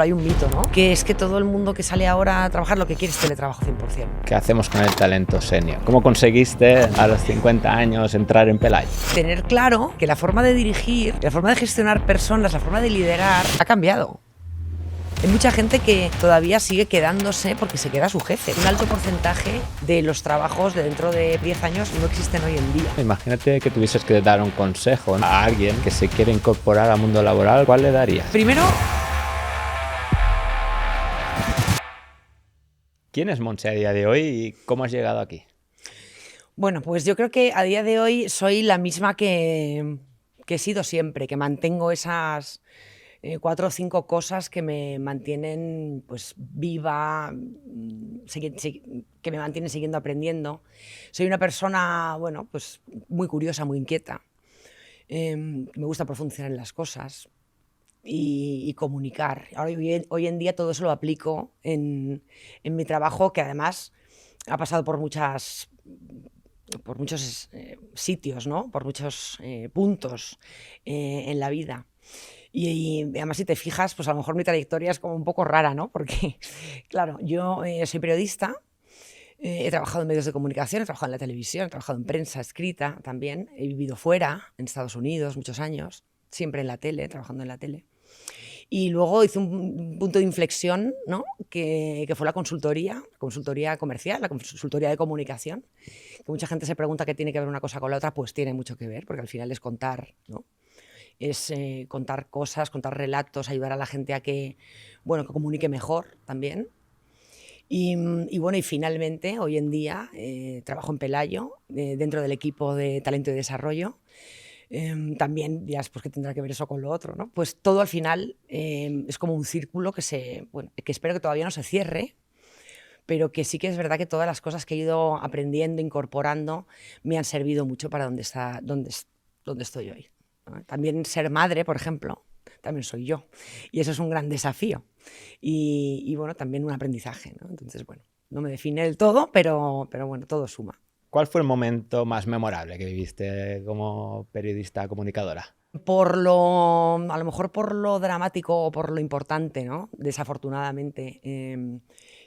Hay un mito, ¿no? Que es que todo el mundo que sale ahora a trabajar lo que quiere es teletrabajo 100%. ¿Qué hacemos con el talento senior? ¿Cómo conseguiste a los 50 años entrar en Pelayo? Tener claro que la forma de dirigir, la forma de gestionar personas, la forma de liderar ha cambiado. Hay mucha gente que todavía sigue quedándose porque se queda su jefe. Un alto porcentaje de los trabajos de dentro de 10 años no existen hoy en día. Imagínate que tuvieses que dar un consejo a alguien que se quiere incorporar al mundo laboral, ¿cuál le darías? Primero, ¿quién es Montse a día de hoy y cómo has llegado aquí? bueno, pues yo creo que a día de hoy soy la misma que he sido siempre, que mantengo esas 4 o 5 cosas que me mantienen pues viva, que me mantienen siguiendo aprendiendo. Soy una persona, bueno, pues muy curiosa, muy inquieta. Me gusta profundizar en las cosas y comunicar. Ahora, hoy en día todo eso lo aplico en mi trabajo, que además ha pasado por muchos sitios, ¿no? Por muchos puntos en la vida. Y además, si te fijas, pues a lo mejor mi trayectoria es como un poco rara, ¿no? Porque, claro, yo soy periodista, he trabajado en medios de comunicación, he trabajado en la televisión, he trabajado en prensa escrita también, he vivido fuera, en Estados Unidos, muchos años, siempre en la tele, trabajando en la tele. Y luego hice un punto de inflexión, ¿no? que fue la consultoría comercial, la consultoría de comunicación, que mucha gente se pregunta qué tiene que ver una cosa con la otra, pues tiene mucho que ver, porque al final es contar, ¿no? Es contar cosas, contar relatos, ayudar a la gente a que, bueno, que comunique mejor también. Y bueno, y finalmente, hoy en día, trabajo en Pelayo, dentro del equipo de talento y desarrollo. También dirás, pues, ¿qué tendrá que ver eso con lo otro, ¿no? Pues todo al final es como un círculo que espero que todavía no se cierre, pero que sí que es verdad que todas las cosas que he ido aprendiendo, incorporando, me han servido mucho para donde estoy hoy, ¿no? También ser madre, por ejemplo, también soy yo. Y eso es un gran desafío. Y bueno, también un aprendizaje, ¿no? Entonces, bueno, no me define del todo, pero bueno, todo suma. ¿Cuál fue el momento más memorable que viviste como periodista comunicadora? A lo mejor por lo dramático o por lo importante, ¿no? Desafortunadamente,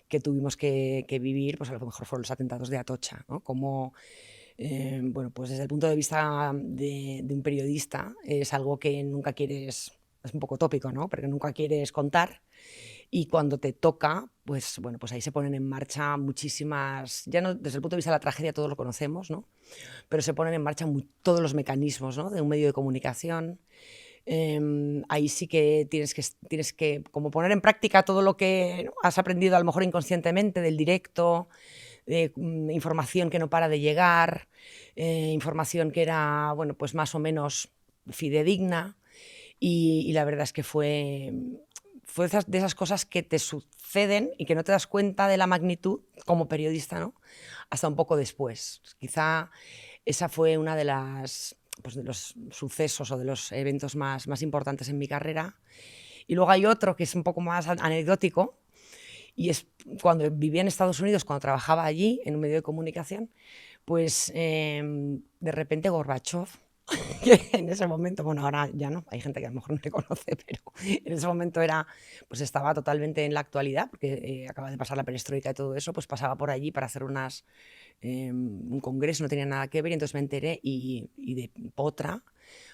que tuvimos que vivir, pues a lo mejor fueron los atentados de Atocha, ¿no? Como, bueno, pues desde el punto de vista de un periodista es algo que nunca quieres, es un poco tópico, ¿no? Porque nunca quieres contar. Y cuando te toca, pues bueno, pues ahí se ponen en marcha muchísimas, ya no desde el punto de vista de la tragedia, todos lo conocemos, ¿no? Pero se ponen en marcha todos los mecanismos, ¿no? De un medio de comunicación. Ahí sí que tienes que como poner en práctica todo lo que, ¿no?, has aprendido a lo mejor inconscientemente del directo, información que no para de llegar, información que era, bueno, pues más o menos fidedigna. Y la verdad es que fue de esas cosas que te suceden y que no te das cuenta de la magnitud como periodista, ¿no? Hasta un poco después. Quizá esa fue una de los sucesos o de los eventos más importantes en mi carrera. Y luego hay otro que es un poco más anecdótico, y es cuando vivía en Estados Unidos, cuando trabajaba allí en un medio de comunicación, pues de repente Gorbachov, que en ese momento, bueno, ahora ya no, hay gente que a lo mejor no le conoce, pero en ese momento pues estaba totalmente en la actualidad, porque acaba de pasar la perestroika y todo eso, pues pasaba por allí para hacer un congreso, no tenía nada que ver, y entonces me enteré y de potra,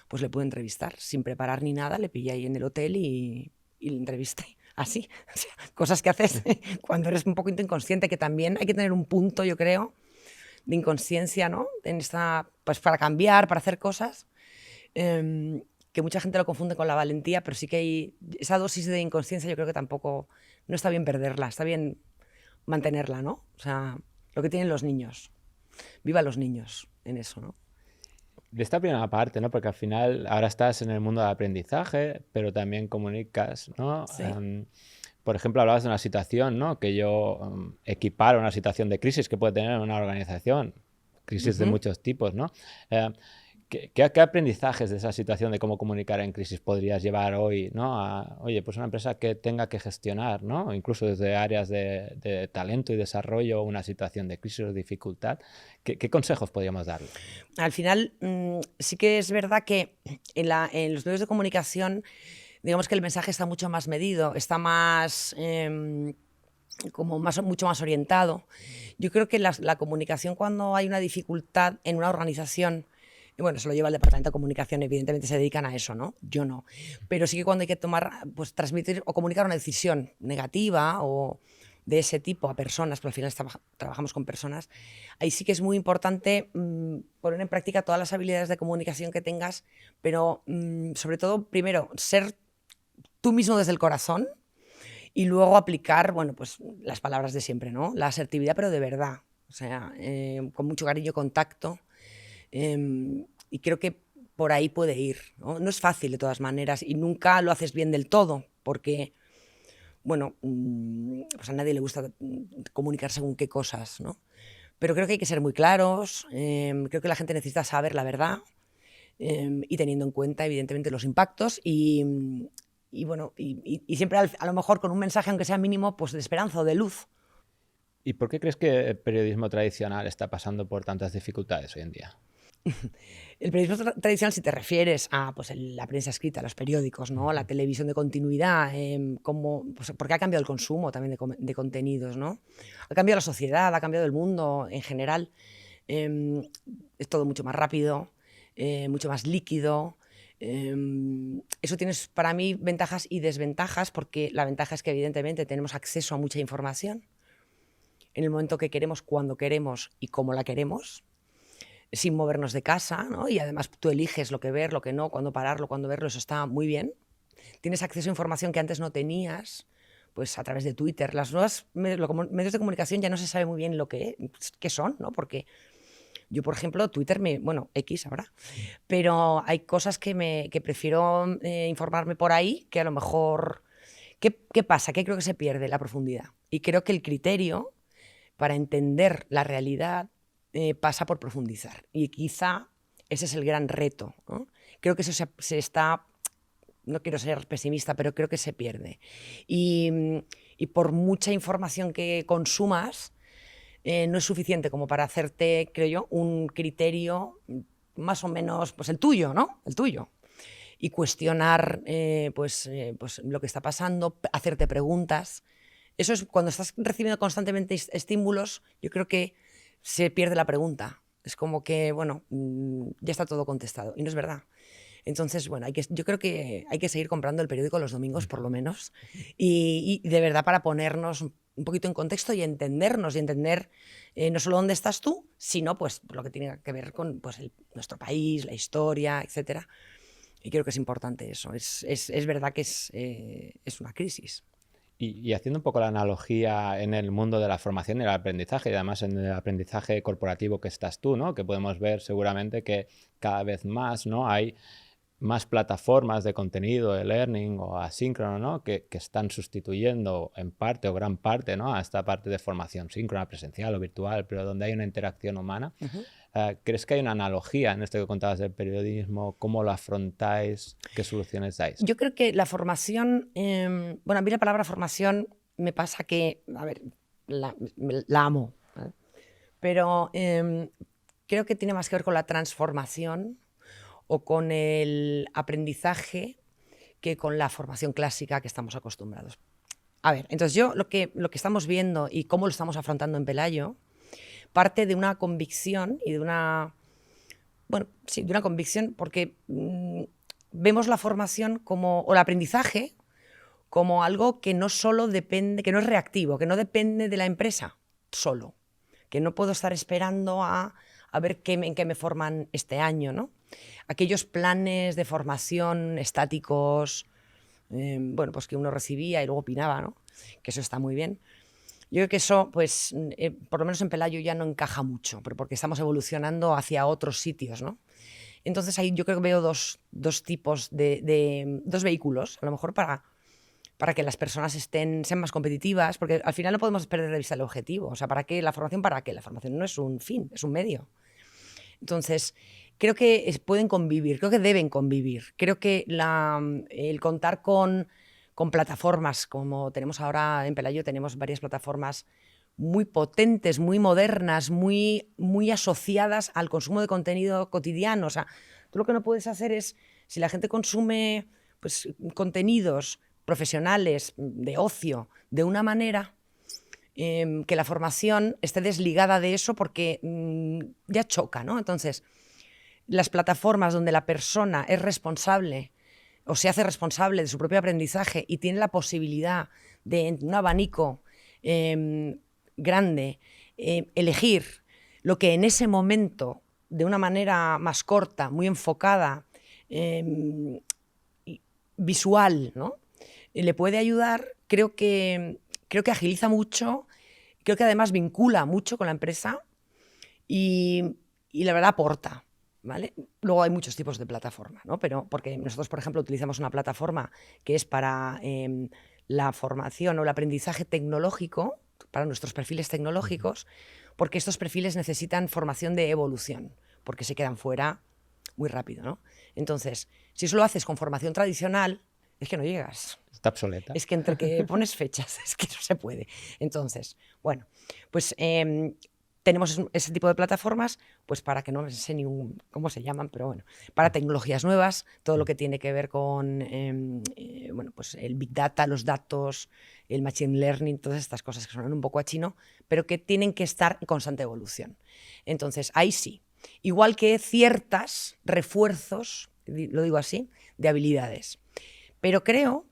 pues le pude entrevistar, sin preparar ni nada, le pillé ahí en el hotel y le entrevisté. Así, o sea, cosas que haces cuando eres un poquito inconsciente, que también hay que tener un punto, yo creo, de inconsciencia, ¿no? Pues para cambiar, para hacer cosas, que mucha gente lo confunde con la valentía, pero sí que hay esa dosis de inconsciencia, yo creo que tampoco, no está bien perderla, está bien mantenerla, ¿no? O sea, lo que tienen los niños. Viva los niños en eso, ¿no? De esta primera parte, ¿no? Porque al final ahora estás en el mundo del aprendizaje, pero también comunicas, ¿no? Sí. Por ejemplo, hablabas de una situación, ¿no? Que yo equiparo a una situación de crisis que puede tener una organización, crisis de muchos tipos, ¿no? ¿Qué aprendizajes de esa situación de cómo comunicar en crisis podrías llevar hoy, ¿no? Oye, pues una empresa que tenga que gestionar, ¿no? Incluso desde áreas de talento y desarrollo, una situación de crisis o dificultad. ¿Qué consejos podríamos darle? Al final, sí que es verdad que en los medios de comunicación digamos que el mensaje está mucho más medido, está más, mucho más orientado. Yo creo que la comunicación, cuando hay una dificultad en una organización, y bueno, eso lo lleva el departamento de comunicación, evidentemente se dedican a eso, ¿no? Yo no. Pero sí que cuando hay que pues transmitir o comunicar una decisión negativa o de ese tipo a personas, porque al final trabajamos con personas, ahí sí que es muy importante poner en práctica todas las habilidades de comunicación que tengas, pero sobre todo, primero, ser tú mismo desde el corazón y luego aplicar, bueno, pues las palabras de siempre, ¿no? La asertividad, pero de verdad, o sea, con mucho cariño, contacto. Y creo que por ahí puede ir, ¿no? No es fácil de todas maneras y nunca lo haces bien del todo, porque, bueno, pues a nadie le gusta comunicar según qué cosas, ¿no? Pero creo que hay que ser muy claros, creo que la gente necesita saber la verdad y teniendo en cuenta, evidentemente, los impactos y bueno, y siempre a lo mejor con un mensaje, aunque sea mínimo, pues de esperanza o de luz. ¿Y por qué crees que el periodismo tradicional está pasando por tantas dificultades hoy en día? El periodismo tradicional, si te refieres a pues, la prensa escrita, los periódicos, ¿no? La televisión de continuidad, pues, porque ha cambiado el consumo también de contenidos, ¿no? Ha cambiado la sociedad, ha cambiado el mundo en general. Es todo mucho más rápido, mucho más líquido. Eso tiene para mí ventajas y desventajas, porque la ventaja es que evidentemente tenemos acceso a mucha información en el momento que queremos, cuando queremos y cómo la queremos, sin movernos de casa, ¿no? Y además tú eliges lo que ver, lo que no, cuándo pararlo, cuándo verlo, eso está muy bien. Tienes acceso a información que antes no tenías, pues a través de Twitter. Las nuevas medios de comunicación ya no se sabe muy bien qué son, ¿no? Porque yo, por ejemplo, Twitter, bueno, X ahora, pero hay cosas que prefiero informarme por ahí, que a lo mejor... ¿Qué pasa? ¿Qué creo que se pierde? La profundidad. Y creo que el criterio para entender la realidad pasa por profundizar. Y quizá ese es el gran reto, ¿no? Creo que eso se está... No quiero ser pesimista, pero creo que se pierde. Y por mucha información que consumas, no es suficiente como para hacerte, creo yo, un criterio más o menos, pues el tuyo, ¿no? El tuyo. Y cuestionar pues lo que está pasando, hacerte preguntas. Eso es cuando estás recibiendo constantemente estímulos, yo creo que se pierde la pregunta. Es como que, bueno, ya está todo contestado. Y no es verdad. Entonces, bueno, yo creo que hay que seguir comprando el periódico los domingos, por lo menos. Y de verdad, para ponernos un poquito en contexto y entendernos y entender no solo dónde estás tú, sino pues lo que tiene que ver con pues, nuestro país, la historia, etcétera. Y creo que es importante eso. Es verdad que es una crisis. Y haciendo un poco la analogía en el mundo de la formación y el aprendizaje, y además en el aprendizaje corporativo que estás tú, ¿no? Que podemos ver seguramente que cada vez más, ¿no? Hay más plataformas de contenido, de learning o asíncrono, ¿no? Que están sustituyendo en parte o gran parte, ¿no? A esta parte de formación síncrona, presencial o virtual, pero donde hay una interacción humana. ¿Crees que hay una analogía en esto que contabas del periodismo? ¿Cómo lo afrontáis? ¿Qué soluciones dais? Yo creo que la formación, bueno, a mí la palabra formación me pasa que, a ver, la amo, ¿vale? Pero creo que tiene más que ver con la transformación o con el aprendizaje que con la formación clásica que estamos acostumbrados. A ver, entonces lo que estamos viendo y cómo lo estamos afrontando en Pelayo parte de una convicción y de una... Bueno, sí, de una convicción porque vemos la formación o el aprendizaje como algo que no solo depende, que no es reactivo, que no depende de la empresa solo, que no puedo estar esperando a ver en qué me forman este año, ¿no? Aquellos planes de formación estáticos, bueno, pues que uno recibía y luego opinaba, ¿no? Que eso está muy bien. Yo creo que eso, pues, por lo menos en Pelayo ya no encaja mucho, pero porque estamos evolucionando hacia otros sitios, ¿no? Entonces ahí yo creo que veo dos tipos dos vehículos, a lo mejor para que las personas sean más competitivas, porque al final no podemos perder de vista el objetivo. O sea, ¿para qué la formación? ¿Para qué? La formación no es un fin, es un medio. Entonces, creo que pueden convivir, creo que deben convivir. Creo que el contar con plataformas, como tenemos ahora en Pelayo, tenemos varias plataformas muy potentes, muy modernas, muy asociadas al consumo de contenido cotidiano. O sea, tú lo que no puedes hacer es, si la gente consume pues, contenidos profesionales de ocio de una manera que la formación esté desligada de eso porque ya choca, ¿no? Entonces, las plataformas donde la persona es responsable o se hace responsable de su propio aprendizaje y tiene la posibilidad de, en un abanico grande, elegir lo que en ese momento, de una manera más corta, muy enfocada, visual, ¿no? Le puede ayudar, creo que agiliza mucho, creo que además vincula mucho con la empresa y la verdad aporta, ¿vale? Luego hay muchos tipos de plataforma, ¿no? Pero porque nosotros, por ejemplo, utilizamos una plataforma que es para la formación o el aprendizaje tecnológico, para nuestros perfiles tecnológicos, porque estos perfiles necesitan formación de evolución, porque se quedan fuera muy rápido, ¿no? Entonces, si eso lo haces con formación tradicional, es que no llegas. Está obsoleta. Es que entre que pones fechas, es que no se puede. Entonces, bueno, pues tenemos ese tipo de plataformas, pues para que no sé ni cómo se llaman, pero bueno, para tecnologías nuevas, todo lo que tiene que ver con bueno, pues el Big Data, los datos, el Machine Learning, todas estas cosas que suenan un poco a chino, pero que tienen que estar en constante evolución. Entonces, ahí sí. Igual que ciertos refuerzos, lo digo así, de habilidades. Pero creo,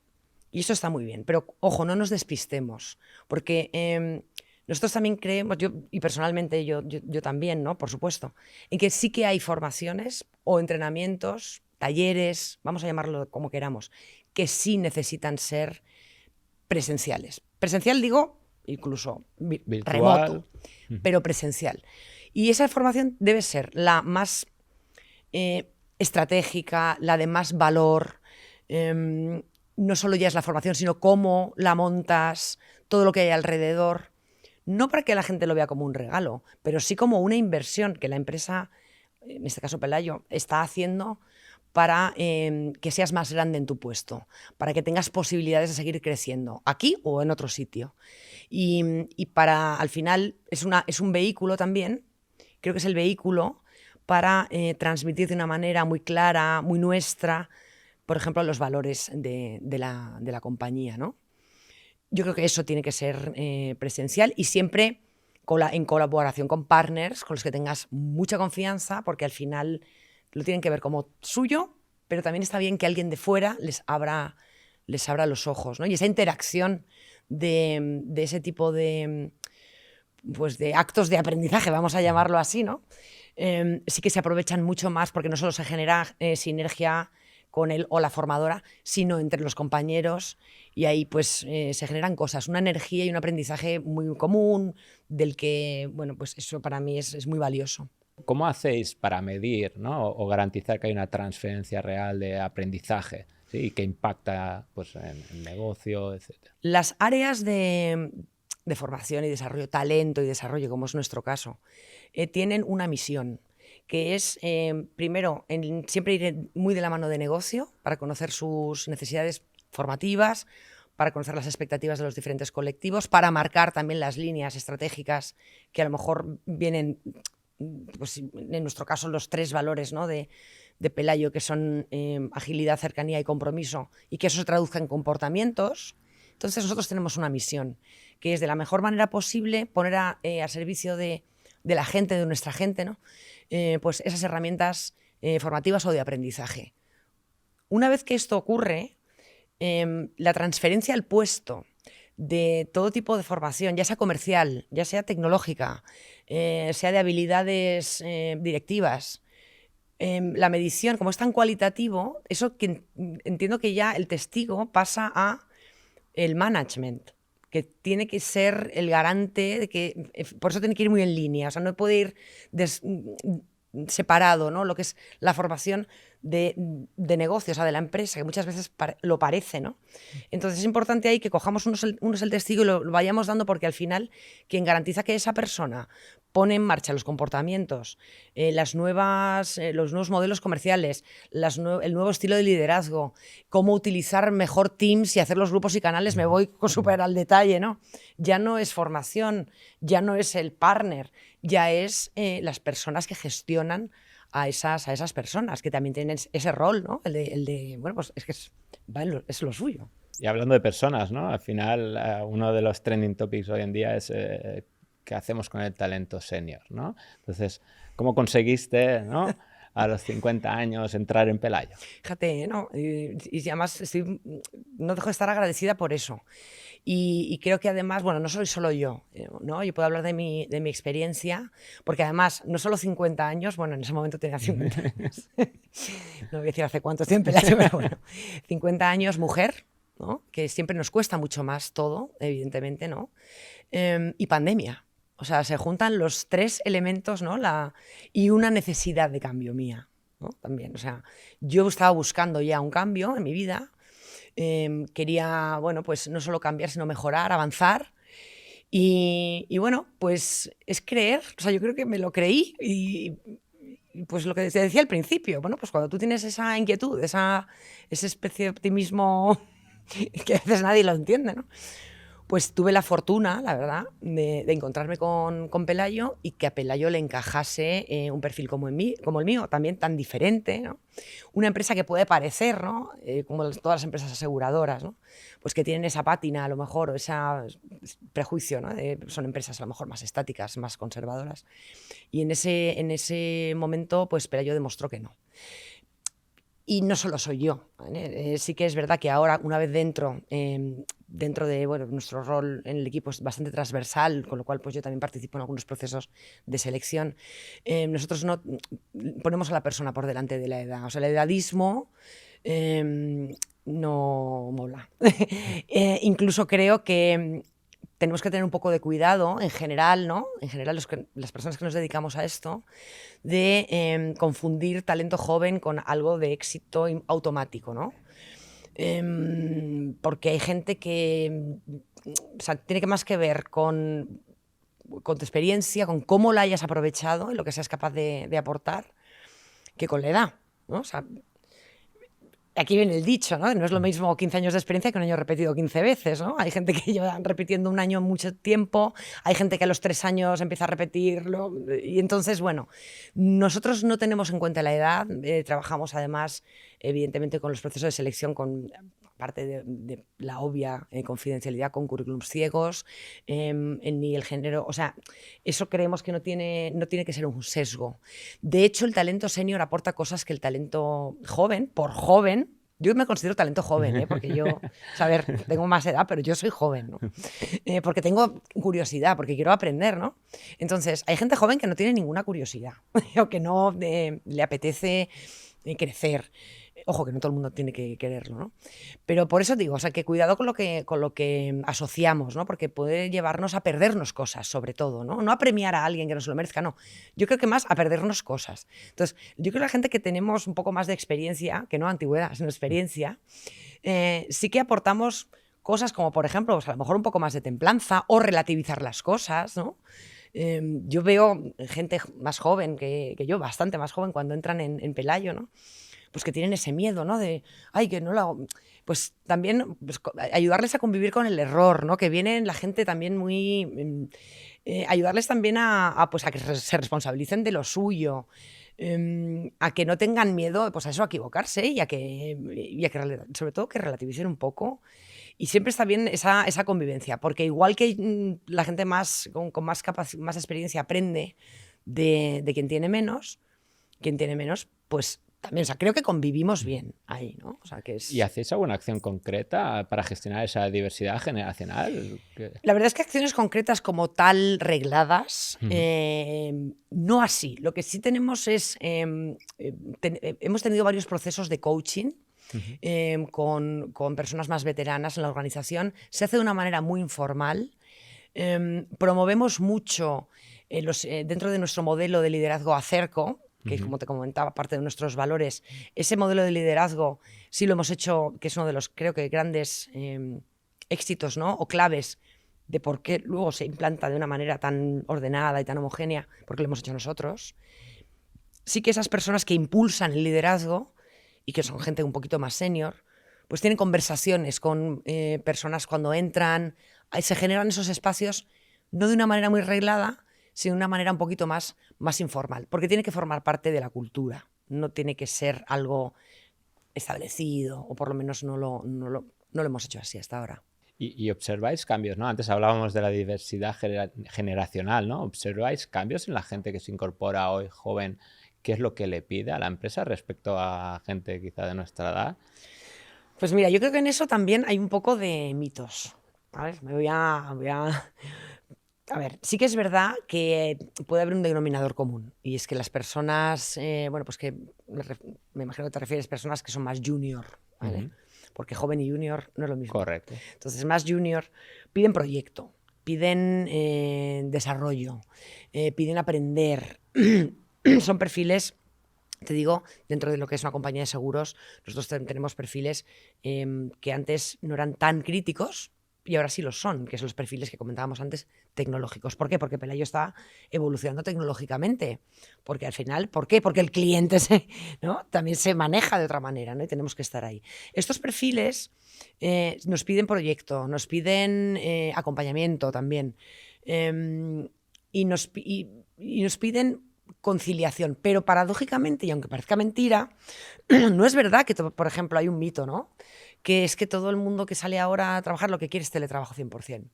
y eso está muy bien, pero ojo, no nos despistemos, porque nosotros también creemos, y personalmente yo también, ¿no? Por supuesto, en que sí que hay formaciones o entrenamientos, talleres, vamos a llamarlo como queramos, que sí necesitan ser presenciales. Presencial digo, incluso virtual, remoto, pero presencial. Y esa formación debe ser la más estratégica, la de más valor. No solo ya es la formación, sino cómo la montas, todo lo que hay alrededor. No para que la gente lo vea como un regalo, pero sí como una inversión que la empresa, en este caso Pelayo, está haciendo para que seas más grande en tu puesto, para que tengas posibilidades de seguir creciendo, aquí o en otro sitio. Y para, al final, es un vehículo también, creo que es el vehículo para transmitir de una manera muy clara, muy nuestra, por ejemplo, los valores de la compañía, ¿no? Yo creo que eso tiene que ser presencial y siempre en colaboración con partners con los que tengas mucha confianza, porque al final lo tienen que ver como suyo, pero también está bien que alguien de fuera les abra los ojos, ¿no? Y esa interacción de ese tipo de, pues de actos de aprendizaje, vamos a llamarlo así, ¿no? Sí que se aprovechan mucho más porque no solo se genera sinergia con él o la formadora, sino entre los compañeros, y ahí pues se generan cosas, una energía y un aprendizaje muy común, del que, bueno, pues eso para mí es muy valioso. ¿Cómo hacéis para medir, ¿no? o garantizar que hay una transferencia real de aprendizaje, ¿sí? Y que impacta pues, en el negocio, etcétera? Las áreas de formación y desarrollo, talento y desarrollo, como es nuestro caso, tienen una misión, que es, primero, siempre ir muy de la mano de negocio para conocer sus necesidades formativas, para conocer las expectativas de los diferentes colectivos, para marcar también las líneas estratégicas que a lo mejor vienen, pues en nuestro caso, los 3 valores, ¿no? de Pelayo, que son agilidad, cercanía y compromiso, y que eso se traduzca en comportamientos. Entonces nosotros tenemos una misión, que es de la mejor manera posible poner a servicio de la gente, de nuestra gente, ¿no? Pues esas herramientas formativas o de aprendizaje. Una vez que esto ocurre, la transferencia al puesto de todo tipo de formación, ya sea comercial, ya sea tecnológica, sea de habilidades directivas, la medición, como es tan cualitativo, eso que entiendo que ya el testigo pasa a el management, que tiene que ser el garante de que, por eso tiene que ir muy en línea, o sea, no puede ir separado, ¿no? Lo que es la formación de negocio, o sea, de la empresa, que muchas veces lo parece, ¿no? Entonces es importante ahí que cojamos unos el testigo y lo vayamos dando, porque al final quien garantiza que esa persona pone en marcha los comportamientos, los nuevos modelos comerciales, el nuevo estilo de liderazgo, cómo utilizar mejor Teams y hacer los grupos y canales, me voy súper al detalle, ¿no? Ya no es formación, ya no es el partner, ya es las personas que gestionan a esas personas que también tienen ese rol, ¿no? Bueno, pues es que es lo suyo. Y hablando de personas, ¿no? Al final, uno de los trending topics hoy en día es qué hacemos con el talento senior, ¿no? Entonces, ¿cómo conseguiste, ¿no? A los 50 años entrar en Pelayo? Fíjate, ¿no? Y además no dejo de estar agradecida por eso. Y creo que además, bueno, no soy solo yo, ¿no? Yo puedo hablar de mi experiencia, porque además, no solo 50 años, bueno, en ese momento tenía 50 años. No voy a decir hace cuánto estoy en Pelayo, pero bueno, 50 años mujer, ¿no? Que siempre nos cuesta mucho más todo, evidentemente, ¿no? Y pandemia. O sea, se juntan los tres elementos, ¿no? Y una necesidad de cambio mía, ¿no? También, o sea, yo estaba buscando ya un cambio en mi vida. Quería, bueno, pues no solo cambiar, sino mejorar, avanzar. Y bueno, pues es creer, o sea, yo creo que me lo creí y pues lo que te decía al principio, bueno, pues cuando tú tienes esa inquietud, esa especie de optimismo que a veces nadie lo entiende, ¿no? Pues tuve la fortuna, la verdad, de encontrarme con Pelayo y que a Pelayo le encajase un perfil como el mío, también tan diferente, ¿no? Una empresa que puede parecer, ¿no? Como todas las empresas aseguradoras, ¿no? Pues que tienen esa pátina, a lo mejor, o ese prejuicio, ¿no? Son empresas a lo mejor más estáticas, más conservadoras. Y en ese momento, pues Pelayo demostró que no. Y no solo soy yo, ¿vale? Sí que es verdad que ahora, una vez dentro de bueno, nuestro rol en el equipo es bastante transversal, con lo cual pues yo también participo en algunos procesos de selección. Nosotros no ponemos a la persona por delante de la edad. O sea, el edadismo no mola. Incluso creo que tenemos que tener un poco de cuidado en general, ¿no? En general, las personas que nos dedicamos a esto, de confundir talento joven con algo de éxito automático, ¿no? Porque hay gente que, o sea, tiene que más que ver con tu experiencia, con cómo la hayas aprovechado y lo que seas capaz de aportar, que con la edad, ¿no? O sea, aquí viene el dicho, ¿no? No es lo mismo 15 años de experiencia que un año repetido 15 veces, ¿no? Hay gente que lleva repitiendo un año mucho tiempo, hay gente que a los 3 años empieza a repetirlo, y entonces, bueno, nosotros no tenemos en cuenta la edad, trabajamos además, evidentemente, con los procesos de selección, con parte de la obvia confidencialidad, con currículums ciegos, ni el género, o sea, eso creemos que no tiene que ser un sesgo. De hecho, el talento senior aporta cosas que el talento joven, por joven, yo me considero talento joven, porque yo, o sea, a ver, tengo más edad, pero yo soy joven, ¿no? Porque tengo curiosidad, porque quiero aprender, ¿no? Entonces, hay gente joven que no tiene ninguna curiosidad o que no le apetece crecer. Ojo, que no todo el mundo tiene que quererlo, ¿no? Pero por eso digo, o sea, que cuidado con lo que asociamos, ¿no? Porque puede llevarnos a perdernos cosas, sobre todo, ¿no? No a premiar a alguien que nos lo merezca, no. Yo creo que más a perdernos cosas. Entonces, yo creo que la gente que tenemos un poco más de experiencia, que no antigüedad, sino experiencia, sí que aportamos cosas como, por ejemplo, pues a lo mejor un poco más de templanza o relativizar las cosas, ¿no? Yo veo gente más joven que yo, bastante más joven, cuando entran en Pelayo, ¿no? Pues que tienen ese miedo, ¿no? De, ay, que no lo hago. Pues también pues, ayudarles a convivir con el error, ¿no? Que viene la gente también muy... ayudarles también pues, a que se responsabilicen de lo suyo, a que no tengan miedo, pues a eso, a equivocarse y a que sobre todo que relativicen un poco. Y siempre está bien esa convivencia, porque igual que la gente con más experiencia aprende de quien tiene menos, pues también, o sea, creo que convivimos bien ahí, ¿no? O sea, que es... ¿Y hacéis alguna acción concreta para gestionar esa diversidad generacional? La verdad es que acciones concretas como tal, regladas, no así. Lo que sí tenemos es... hemos tenido varios procesos de coaching con personas más veteranas en la organización. Se hace de una manera muy informal. Promovemos mucho dentro de nuestro modelo de liderazgo Acerco, que como te comentaba, parte de nuestros valores. Ese modelo de liderazgo sí lo hemos hecho, que es uno de los, creo que, grandes éxitos, ¿no? O claves de por qué luego se implanta de una manera tan ordenada y tan homogénea, porque lo hemos hecho nosotros. Sí que esas personas que impulsan el liderazgo y que son gente un poquito más senior, pues tienen conversaciones con personas cuando entran, se generan esos espacios no de una manera muy reglada, sino de una manera un poquito más informal, porque tiene que formar parte de la cultura, no tiene que ser algo establecido, o por lo menos no lo hemos hecho así hasta ahora. Y observáis cambios, ¿no? Antes hablábamos de la diversidad generacional, ¿no? ¿Observáis cambios en la gente que se incorpora hoy joven? ¿Qué es lo que le pide a la empresa respecto a gente quizá de nuestra edad? Pues mira, yo creo que en eso también hay un poco de mitos. ¿Sabes? A ver, sí que es verdad que puede haber un denominador común, y es que las personas, bueno, pues que me imagino que te refieres a personas que son más junior, ¿vale? Porque joven y junior no es lo mismo. Correcto. Entonces, más junior piden proyecto, piden desarrollo, piden aprender. Son perfiles, te digo, dentro de lo que es una compañía de seguros, nosotros tenemos perfiles que antes no eran tan críticos y ahora sí lo son, que son los perfiles que comentábamos antes, tecnológicos. ¿Por qué? Porque Pelayo está evolucionando tecnológicamente. Porque al final, ¿por qué? Porque el cliente ¿no? también se maneja de otra manera, ¿no? Y tenemos que estar ahí. Estos perfiles nos piden proyecto, nos piden acompañamiento también, y nos piden conciliación. Pero paradójicamente, y aunque parezca mentira, no es verdad que, por ejemplo, hay un mito, ¿no? Que es que todo el mundo que sale ahora a trabajar lo que quiere es teletrabajo 100%.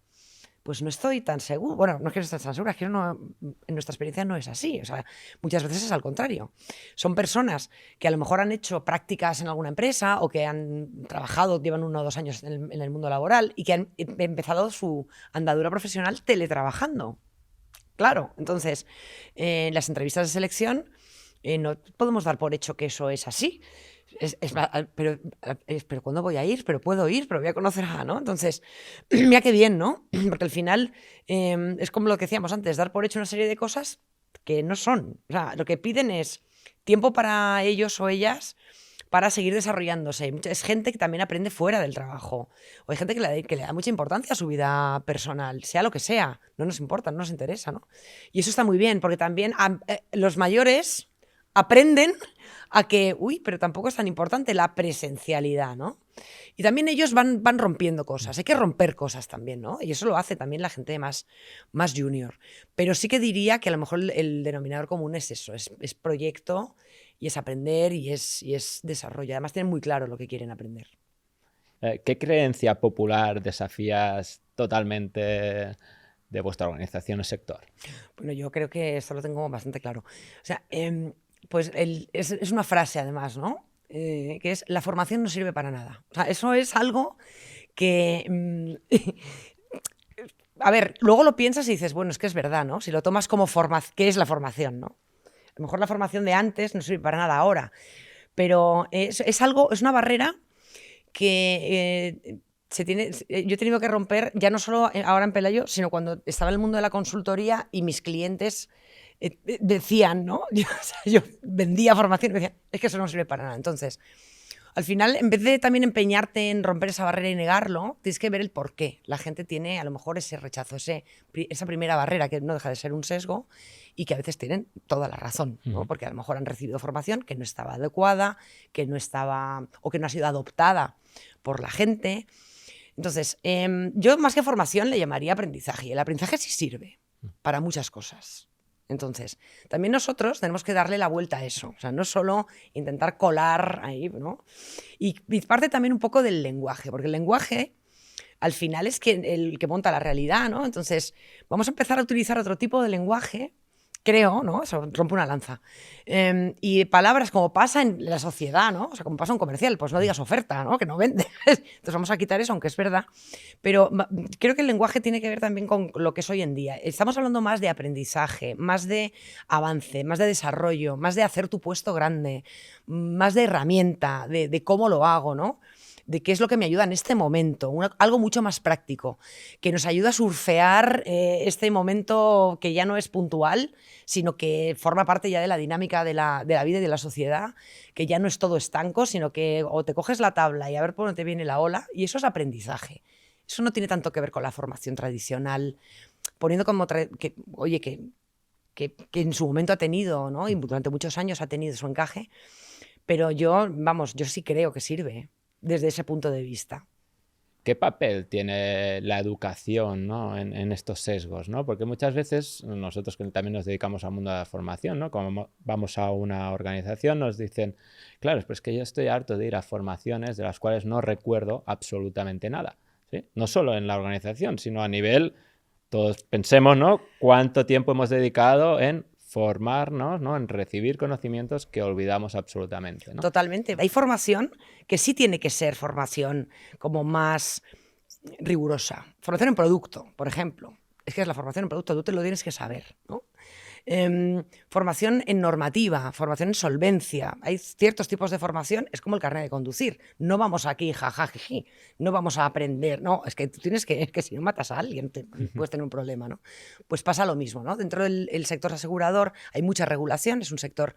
Pues no estoy tan seguro. Bueno, no es que no esté tan segura, es que en nuestra experiencia no es así. O sea, muchas veces es al contrario. Son personas que a lo mejor han hecho prácticas en alguna empresa o que han trabajado, llevan 1 o 2 años en el mundo laboral y que han empezado su andadura profesional teletrabajando. Claro, entonces, en las entrevistas de selección no podemos dar por hecho que eso es así. Pero ¿cuándo voy a ir? ¿Pero puedo ir? ¿Pero voy a conocer a...? ¿no? Entonces, mira qué bien, ¿no? Porque al final es como lo que decíamos antes, dar por hecho una serie de cosas que no son. O sea, lo que piden es tiempo para ellos o ellas para seguir desarrollándose. Es gente que también aprende fuera del trabajo. O hay gente que le da mucha importancia a su vida personal, sea lo que sea. No nos importa, no nos interesa, ¿no? Y eso está muy bien, porque también los mayores aprenden a que, pero tampoco es tan importante la presencialidad, ¿no? Y también ellos van rompiendo cosas. Hay que romper cosas también, ¿no? Y eso lo hace también la gente más junior. Pero sí que diría que a lo mejor el denominador común es eso, es proyecto y es aprender y es desarrollo. Además tienen muy claro lo que quieren aprender. ¿Qué creencia popular desafías totalmente de vuestra organización o sector? Bueno, yo creo que esto lo tengo bastante claro. O sea, pues es una frase además, ¿no? Que es: la formación no sirve para nada. O sea, eso es algo que... a ver, luego lo piensas y dices, bueno, es que es verdad, ¿no? Si lo tomas como ¿qué es la formación, no? A lo mejor la formación de antes no sirve para nada ahora. Pero es una barrera que... yo he tenido que romper, ya no solo ahora en Pelayo, sino cuando estaba en el mundo de la consultoría y mis clientes decían, ¿no? Yo vendía formación y me decían, es que eso no sirve para nada. Entonces, al final, en vez de también empeñarte en romper esa barrera y negarlo, tienes que ver el por qué. La gente tiene a lo mejor ese rechazo, esa primera barrera que no deja de ser un sesgo y que a veces tienen toda la razón, ¿no? Porque a lo mejor han recibido formación que no estaba adecuada, que no estaba o que no ha sido adoptada por la gente. Entonces, yo más que formación le llamaría aprendizaje. Y el aprendizaje sí sirve para muchas cosas. Entonces, también nosotros tenemos que darle la vuelta a eso. O sea, no solo intentar colar ahí, ¿no? Y parte también un poco del lenguaje, porque el lenguaje al final es el que monta la realidad, ¿no? Entonces, vamos a empezar a utilizar otro tipo de lenguaje, creo, ¿no? Eso rompe una lanza. Y palabras como pasa en la sociedad, ¿no? O sea, como pasa en un comercial, pues no digas oferta, ¿no? Que no vende. Entonces vamos a quitar eso, aunque es verdad. Pero creo que el lenguaje tiene que ver también con lo que es hoy en día. Estamos hablando más de aprendizaje, más de avance, más de desarrollo, más de hacer tu puesto grande, más de herramienta, de cómo lo hago, ¿no? De qué es lo que me ayuda en este momento, algo mucho más práctico, que nos ayuda a surfear este momento que ya no es puntual, sino que forma parte ya de la dinámica de la vida y de la sociedad, que ya no es todo estanco, sino que o te coges la tabla y a ver por dónde te viene la ola, y eso es aprendizaje. Eso no tiene tanto que ver con la formación tradicional, poniendo como que en su momento ha tenido, ¿no? Y durante muchos años ha tenido su encaje, pero yo sí creo que sirve desde ese punto de vista. ¿qué papel tiene la educación, ¿no? en estos sesgos, ¿no? Porque muchas veces nosotros que también nos dedicamos al mundo de la formación, ¿no? Como vamos a una organización nos dicen, claro, pues es que yo estoy harto de ir a formaciones de las cuales no recuerdo absolutamente nada, ¿sí? No solo en la organización, sino a nivel, todos pensemos, ¿no? Cuánto tiempo hemos dedicado en formarnos, ¿no? En recibir conocimientos que olvidamos absolutamente, ¿no? Totalmente. Hay formación que sí tiene que ser formación como más rigurosa. Formación en producto, por ejemplo. Es que es la formación en producto, tú te lo tienes que saber, ¿no? Formación en normativa, formación en solvencia. Hay ciertos tipos de formación, es como el carnet de conducir. No vamos aquí, jajajiji, no vamos a aprender. No, es que tú tienes que si no matas a alguien, puedes tener un problema, ¿no? Pues pasa lo mismo, ¿no? Dentro del sector asegurador hay mucha regulación, es un sector,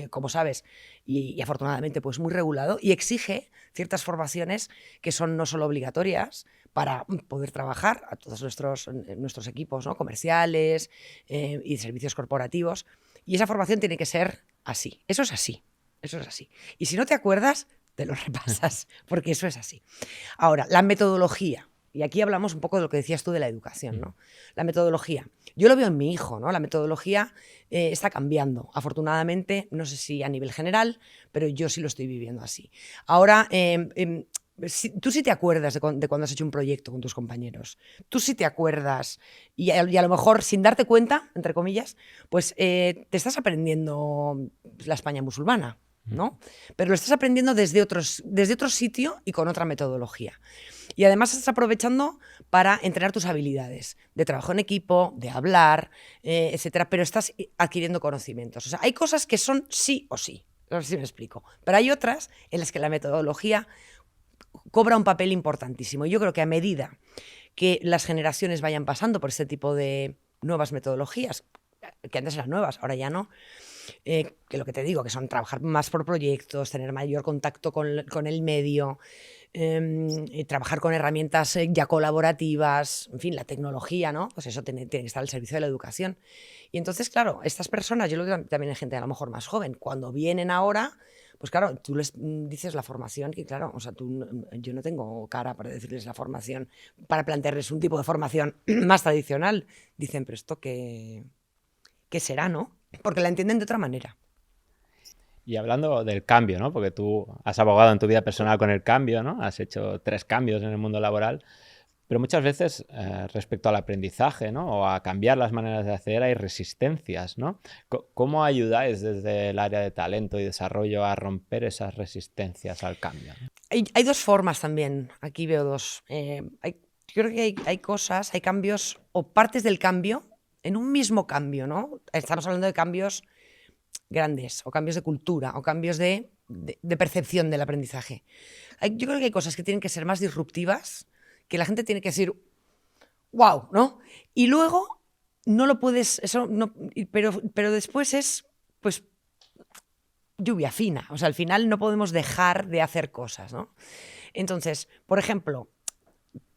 como sabes, y afortunadamente pues muy regulado, y exige ciertas formaciones que son no solo obligatorias para poder trabajar a todos nuestros equipos, ¿no? Comerciales y de servicios corporativos. Y esa formación tiene que ser así. Eso es así. Eso es así. Y si no te acuerdas, te lo repasas, porque eso es así. Ahora, la metodología. Y aquí hablamos un poco de lo que decías tú de la educación, ¿no? La metodología. Yo lo veo en mi hijo, ¿no? La metodología está cambiando. Afortunadamente, no sé si a nivel general, pero yo sí lo estoy viviendo así. Ahora, tú sí te acuerdas de cuando has hecho un proyecto con tus compañeros. Tú sí te acuerdas y a lo mejor sin darte cuenta, entre comillas, pues te estás aprendiendo la España musulmana, ¿no? Pero lo estás aprendiendo desde otro sitio y con otra metodología. Y además estás aprovechando para entrenar tus habilidades de trabajo en equipo, de hablar, etcétera, pero estás adquiriendo conocimientos. O sea, hay cosas que son sí o sí. No sé si me explico. Pero hay otras en las que la metodología cobra un papel importantísimo. Yo creo que a medida que las generaciones vayan pasando por este tipo de nuevas metodologías, que antes eran nuevas, ahora ya no, que lo que te digo, que son trabajar más por proyectos, tener mayor contacto con el medio, trabajar con herramientas ya colaborativas, en fin, la tecnología, ¿no? Pues eso tiene que estar al servicio de la educación. Y entonces, claro, estas personas, yo lo veo también en gente a lo mejor más joven, cuando vienen ahora, pues claro, tú les dices la formación, que claro, o sea, yo no tengo cara para decirles la formación, para plantearles un tipo de formación más tradicional. Dicen, pero esto qué será, ¿no? Porque la entienden de otra manera. Y hablando del cambio, ¿no? Porque tú has abogado en tu vida personal con el cambio, ¿no? Has hecho 3 cambios en el mundo laboral, pero muchas veces respecto al aprendizaje, ¿no? O a cambiar las maneras de hacer hay resistencias, ¿no? ¿Cómo ayudáis desde el área de talento y desarrollo a romper esas resistencias al cambio, ¿no? Hay 2 formas también, aquí veo 2. Yo creo que hay cosas, hay cambios o partes del cambio en un mismo cambio, ¿no? Estamos hablando de cambios grandes o cambios de cultura o cambios de percepción del aprendizaje. Yo creo que hay cosas que tienen que ser más disruptivas, que la gente tiene que decir, wow, ¿no? Y luego no lo puedes, eso no, pero después es, pues, lluvia fina. O sea, al final no podemos dejar de hacer cosas, ¿no? Entonces, por ejemplo,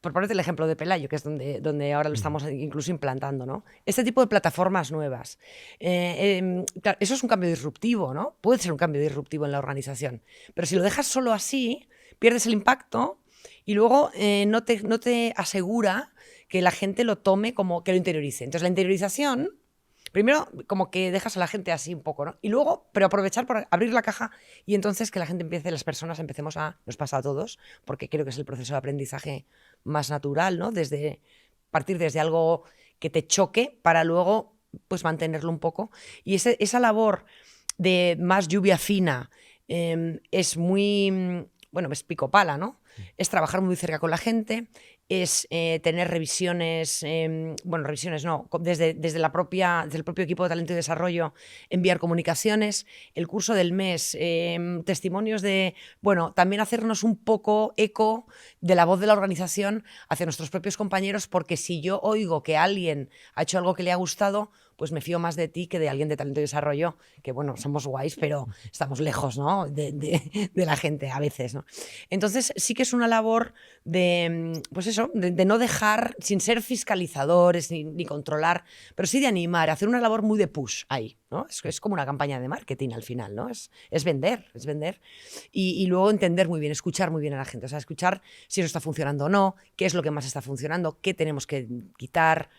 por ponerte el ejemplo de Pelayo, que es donde ahora lo estamos incluso implantando, ¿no? Este tipo de plataformas nuevas. Claro, eso es un cambio disruptivo, ¿no? Puede ser un cambio disruptivo en la organización. Pero si lo dejas solo así, pierdes el impacto y luego no te asegura que la gente lo tome como que lo interiorice. Entonces, la interiorización, primero, como que dejas a la gente así un poco, ¿no? Y luego, pero aprovechar por abrir la caja y entonces que la gente las personas empecemos nos pasa a todos, porque creo que es el proceso de aprendizaje más natural, ¿no? Partir desde algo que te choque para luego, pues, mantenerlo un poco. Y esa labor de más lluvia fina es muy, bueno, es pico pala, ¿no? Es trabajar muy cerca con la gente, es tener revisiones, bueno, revisiones no, desde el propio equipo de talento y desarrollo, enviar comunicaciones, el curso del mes, testimonios bueno, también hacernos un poco eco de la voz de la organización hacia nuestros propios compañeros, porque si yo oigo que alguien ha hecho algo que le ha gustado, pues me fío más de ti que de alguien de talento y desarrollo, que bueno, somos guays, pero estamos lejos, ¿no? de la gente a veces, ¿no? Entonces sí que es una labor de, pues eso, de no dejar, sin ser fiscalizadores ni controlar, pero sí de animar, hacer una labor muy de push ahí, ¿no? Es como una campaña de marketing al final, ¿no? Es vender, y luego entender muy bien, escuchar muy bien a la gente, o sea, escuchar si eso está funcionando o no, qué es lo que más está funcionando, qué tenemos que quitar.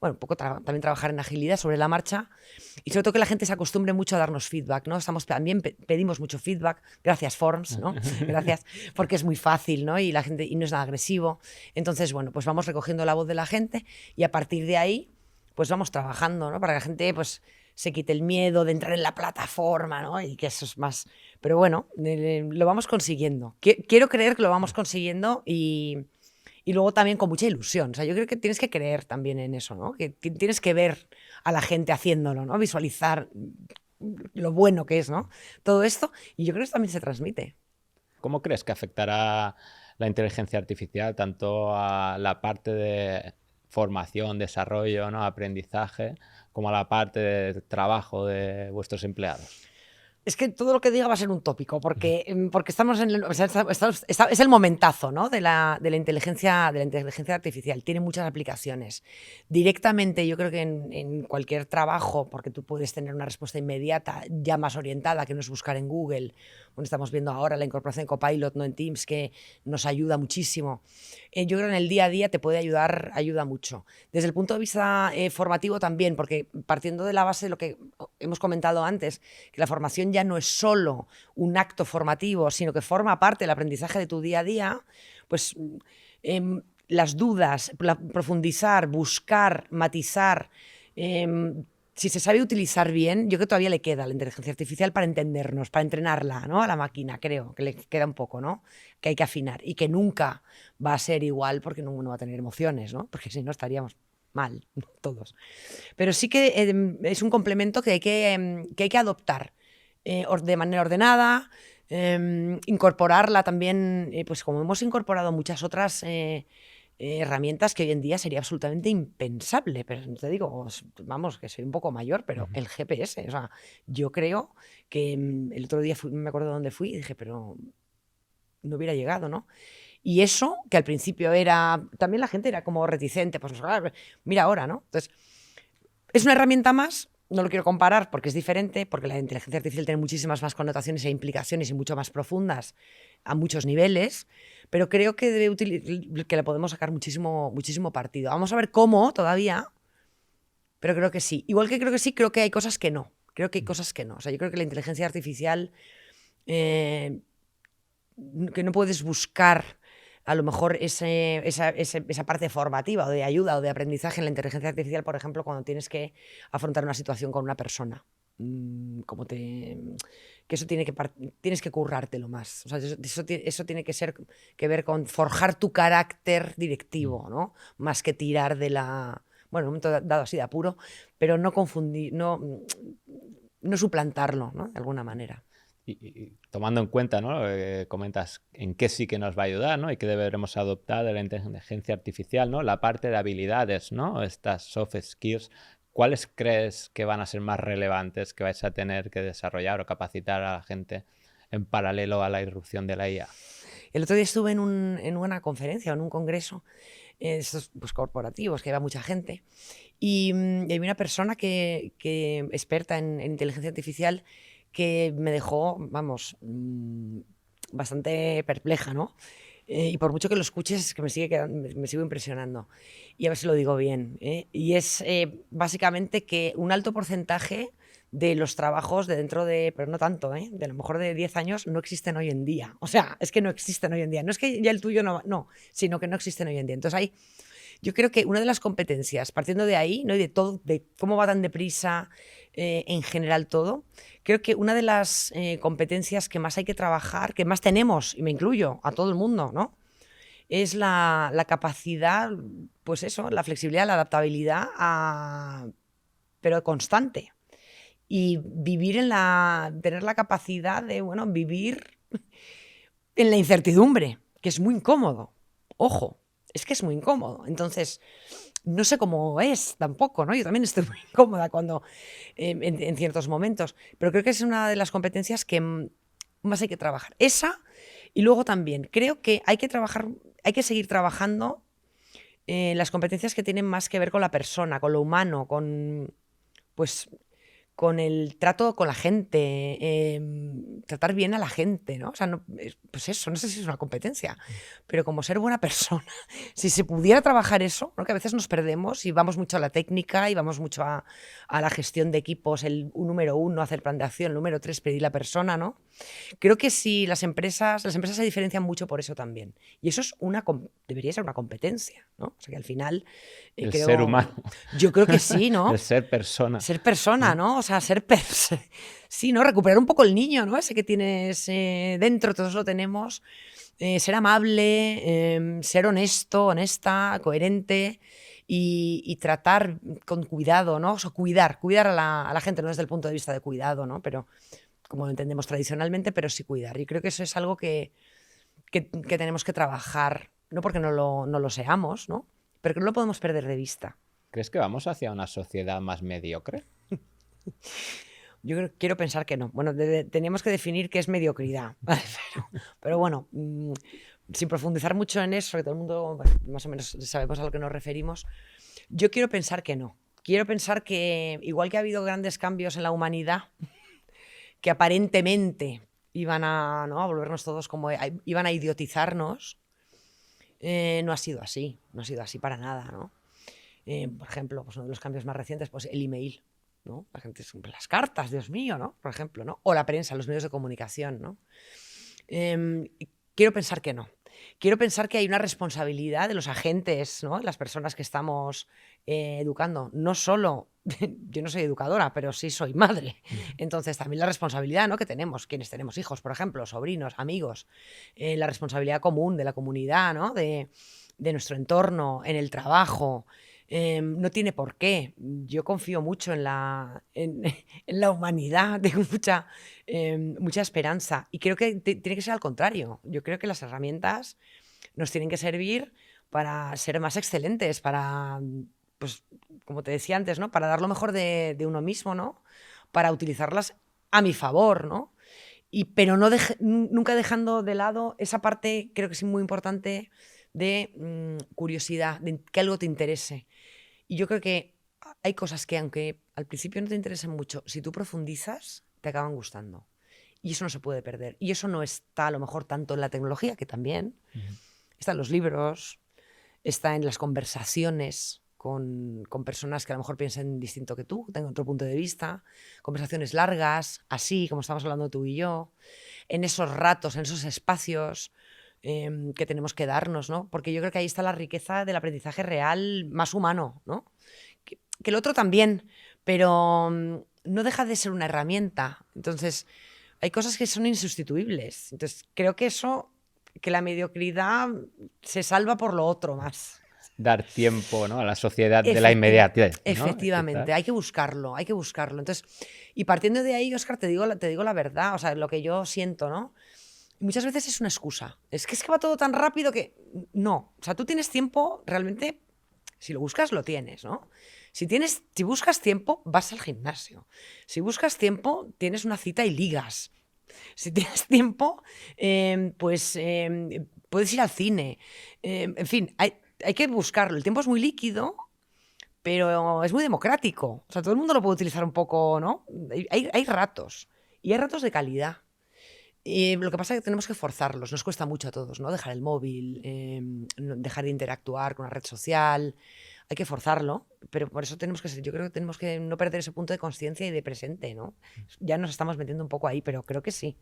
Bueno, un poco también trabajar en agilidad sobre la marcha y sobre todo que la gente se acostumbre mucho a darnos feedback, ¿no? También pedimos mucho feedback, gracias Forms, ¿no? Gracias, porque es muy fácil, ¿no? Y la gente y no es nada agresivo. Entonces, bueno, pues vamos recogiendo la voz de la gente y a partir de ahí, pues vamos trabajando, ¿no? Para que la gente, pues, se quite el miedo de entrar en la plataforma, ¿no? Y que eso es más... Pero bueno, lo vamos consiguiendo. Quiero creer que lo vamos consiguiendo y luego también con mucha ilusión. O sea, yo creo que tienes que creer también en eso, ¿no? Que tienes que ver a la gente haciéndolo, ¿no? Visualizar lo bueno que es, ¿no? Todo esto. Y yo creo que eso también se transmite. ¿Cómo crees que afectará la inteligencia artificial tanto a la parte de formación, desarrollo, ¿no? Aprendizaje, como a la parte de trabajo de vuestros empleados? Es que todo lo que diga va a ser un tópico, porque estamos en o sea, es el momentazo, ¿no? de la inteligencia artificial. Tiene muchas aplicaciones. Directamente, yo creo que en cualquier trabajo, porque tú puedes tener una respuesta inmediata, ya más orientada, que no es buscar en Google. Bueno, estamos viendo ahora la incorporación de Copilot, ¿no? En Teams, que nos ayuda muchísimo. Yo creo que en el día a día te puede ayuda mucho. Desde el punto de vista formativo también, porque partiendo de la base de lo que hemos comentado antes, que la formación ya no es solo un acto formativo, sino que forma parte del aprendizaje de tu día a día, pues las dudas, profundizar, buscar, matizar, si se sabe utilizar bien, yo creo que todavía le queda a la inteligencia artificial para entendernos, para entrenarla, ¿no? A la máquina, creo que le queda un poco, ¿no? Que hay que afinar y que nunca va a ser igual porque no va a tener emociones, ¿no? Porque si no estaríamos mal todos. Pero sí que es un complemento que hay que adoptar de manera ordenada, incorporarla también, pues como hemos incorporado muchas otras herramientas que hoy en día sería absolutamente impensable. Pero te digo, vamos, que soy un poco mayor, pero el GPS, o sea, yo creo que el otro día no me acuerdo dónde fui y dije, pero no hubiera llegado, ¿no? Y eso, que al principio también la gente era como reticente, pues mira ahora, ¿no? Entonces, es una herramienta más, no lo quiero comparar porque es diferente, porque la inteligencia artificial tiene muchísimas más connotaciones e implicaciones y mucho más profundas a muchos niveles, pero creo que que le podemos sacar muchísimo, muchísimo partido. Vamos a ver cómo todavía, pero creo que sí. Igual que creo que sí, creo que hay cosas que no. Creo que hay cosas que no. O sea, yo creo que la inteligencia artificial, que no puedes buscar a lo mejor esa parte formativa o de ayuda o de aprendizaje en la inteligencia artificial, por ejemplo, cuando tienes que afrontar una situación con una persona. Que eso tienes que currártelo más. O sea, eso tiene que ver con forjar tu carácter directivo, ¿no? Más que tirar de la... Bueno, en un momento dado así de apuro, pero no confundir, no suplantarlo, ¿no? De alguna manera. Y tomando en cuenta, ¿no? Comentas en qué sí que nos va a ayudar, ¿no? Y qué deberemos adoptar de la inteligencia artificial, ¿no? La parte de habilidades, ¿no? Estas soft skills, ¿cuáles crees que van a ser más relevantes que vais a tener que desarrollar o capacitar a la gente en paralelo a la irrupción de la IA? El otro día estuve en una conferencia o en un congreso, estos pues, corporativos, que iba mucha gente, y había una persona que experta en inteligencia artificial que me dejó, vamos, bastante perpleja, ¿no? Y por mucho que lo escuches, es que me sigo impresionando. Y a ver si lo digo bien. Y es básicamente que un alto porcentaje de los trabajos de dentro de, pero no tanto, de a lo mejor de 10 años, no existen hoy en día. O sea, es que no existen hoy en día. No es que ya el tuyo no, sino que no existen hoy en día. Entonces yo creo que una de las competencias, partiendo de ahí, ¿no? Y de todo, de cómo va tan deprisa en general todo, creo que una de las competencias que más hay que trabajar, que más tenemos, y me incluyo, a todo el mundo, ¿no? Es la capacidad, pues eso, la flexibilidad, la adaptabilidad, pero constante. Y tener la capacidad de, bueno, vivir en la incertidumbre, que es muy incómodo. Ojo. es que es muy incómodo. Entonces, no sé cómo es tampoco, ¿no? Yo también estoy muy incómoda cuando, en ciertos momentos, pero creo que es una de las competencias que más hay que trabajar. Esa, y luego también creo que hay que trabajar, hay que seguir trabajando las competencias que tienen más que ver con la persona, con lo humano, pues, con el trato con la gente, tratar bien a la gente, ¿no? O sea, no, pues eso, no sé si es una competencia, pero como ser buena persona, si se pudiera trabajar eso, ¿no? Que a veces nos perdemos y vamos mucho a la técnica y vamos mucho a la gestión de equipos, un número 1, hacer plan de acción, el número 3, pedir la persona, ¿no? Creo que si las empresas se diferencian mucho por eso también. Y eso es debería ser una competencia, ¿no? O sea, que al final El ser humano, yo creo que sí, el ¿no? ser persona. Ser persona, ¿No? ¿no? O sea, sí, ¿no? Recuperar un poco el niño, ¿no? Ese que tienes dentro, todos lo tenemos. Ser amable, ser honesto, honesta, coherente y tratar con cuidado, ¿no? O sea, cuidar a la gente, no desde el punto de vista de cuidado, ¿no? Pero como lo entendemos tradicionalmente, pero sí cuidar. Y creo que eso es algo que tenemos que trabajar, no porque no lo seamos, ¿no? Pero que no lo podemos perder de vista. ¿Crees que vamos hacia una sociedad más mediocre? Quiero pensar que no. Bueno, teníamos que definir qué es mediocridad. Pero bueno, sin profundizar mucho en eso, que todo el mundo bueno, más o menos sabemos a lo que nos referimos, yo quiero pensar que no. Quiero pensar que, igual que ha habido grandes cambios en la humanidad, que aparentemente iban ¿no? a volvernos todos como, iban a idiotizarnos, no ha sido así. No ha sido así para nada, ¿no? Por ejemplo, pues uno de los cambios más recientes, pues el email, ¿no? La gente, las cartas, Dios mío, ¿no? Por ejemplo, ¿no? O la prensa, los medios de comunicación, ¿no? Quiero pensar que no. Quiero pensar que hay una responsabilidad de los agentes, ¿no? Las personas que estamos educando. No solo, yo no soy educadora, pero sí soy madre. Entonces, también la responsabilidad, ¿no? que tenemos, quienes tenemos hijos, por ejemplo, sobrinos, amigos, la responsabilidad común de la comunidad, ¿no? de nuestro entorno, en el trabajo. No tiene por qué. Yo confío mucho en en la humanidad, tengo mucha esperanza y creo que tiene que ser al contrario. Yo creo que las herramientas nos tienen que servir para ser más excelentes, para, pues, como te decía antes, ¿no? Para dar lo mejor de uno mismo, ¿no? Para utilizarlas a mi favor, ¿no? Pero no nunca dejando de lado esa parte, creo que es muy importante, de curiosidad, de que algo te interese. Y yo creo que hay cosas que, aunque al principio no te interesen mucho, si tú profundizas, te acaban gustando. Y eso no se puede perder. Y eso no está a lo mejor tanto en la tecnología, que también. Está en los libros, está en las conversaciones con personas que a lo mejor piensen distinto que tú, tengan otro punto de vista, conversaciones largas, así como estamos hablando tú y yo, en esos ratos, en esos espacios que tenemos que darnos, ¿no? Porque yo creo que ahí está la riqueza del aprendizaje real más humano, ¿no? Que el otro también, pero no deja de ser una herramienta. Entonces, hay cosas que son insustituibles. Entonces, creo que que la mediocridad se salva por lo otro más. Dar tiempo, ¿no? a la sociedad de la inmediatez, ¿no? Efectivamente, Quizás. hay que buscarlo, hay que buscarlo. Entonces, y partiendo de ahí, Óscar, te digo la verdad, o sea, lo que yo siento, ¿no? Muchas veces es una excusa. Es que va todo tan rápido que no. O sea, tú tienes tiempo, realmente, si lo buscas, lo tienes, ¿no? Si buscas tiempo, vas al gimnasio. Si buscas tiempo, tienes una cita y ligas. Si tienes tiempo, puedes ir al cine. En fin, hay que buscarlo. El tiempo es muy líquido, pero es muy democrático. O sea, todo el mundo lo puede utilizar un poco, ¿no? Hay ratos. Y hay ratos de calidad. Lo que pasa es que tenemos que forzarlos. Nos cuesta mucho a todos, ¿no? Dejar el móvil, dejar de interactuar con una red social. Hay que forzarlo, pero por eso yo creo que tenemos que no perder ese punto de consciencia y de presente, ¿no? Ya nos estamos metiendo un poco ahí, pero creo que sí.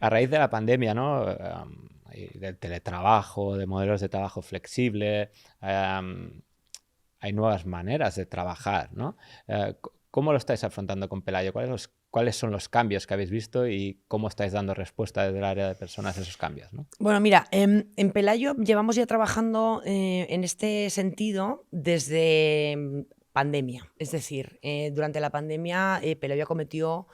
A raíz de la pandemia, ¿no? Y del teletrabajo, de modelos de trabajo flexible, hay nuevas maneras de trabajar, ¿no? ¿Cómo lo estáis afrontando con Pelayo? ¿Cuáles son los cambios que habéis visto y cómo estáis dando respuesta desde el área de personas a esos cambios, ¿no? Bueno, mira, en Pelayo llevamos ya trabajando en este sentido desde pandemia. Es decir, durante la pandemia Pelayo acometió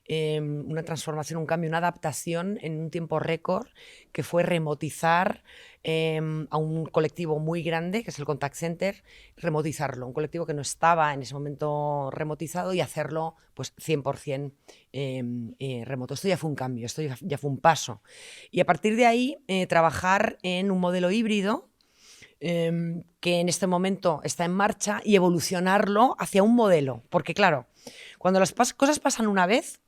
una transformación, un cambio, una adaptación en un tiempo récord, que fue remotizar a un colectivo muy grande, que es el Contact Center, remotizarlo, un colectivo que no estaba en ese momento remotizado, y hacerlo pues 100% remoto. Esto ya fue un cambio, esto ya fue un paso. Y a partir de ahí, trabajar en un modelo híbrido, que en este momento está en marcha, y evolucionarlo hacia un modelo. Porque claro, cuando las cosas pasan una vez,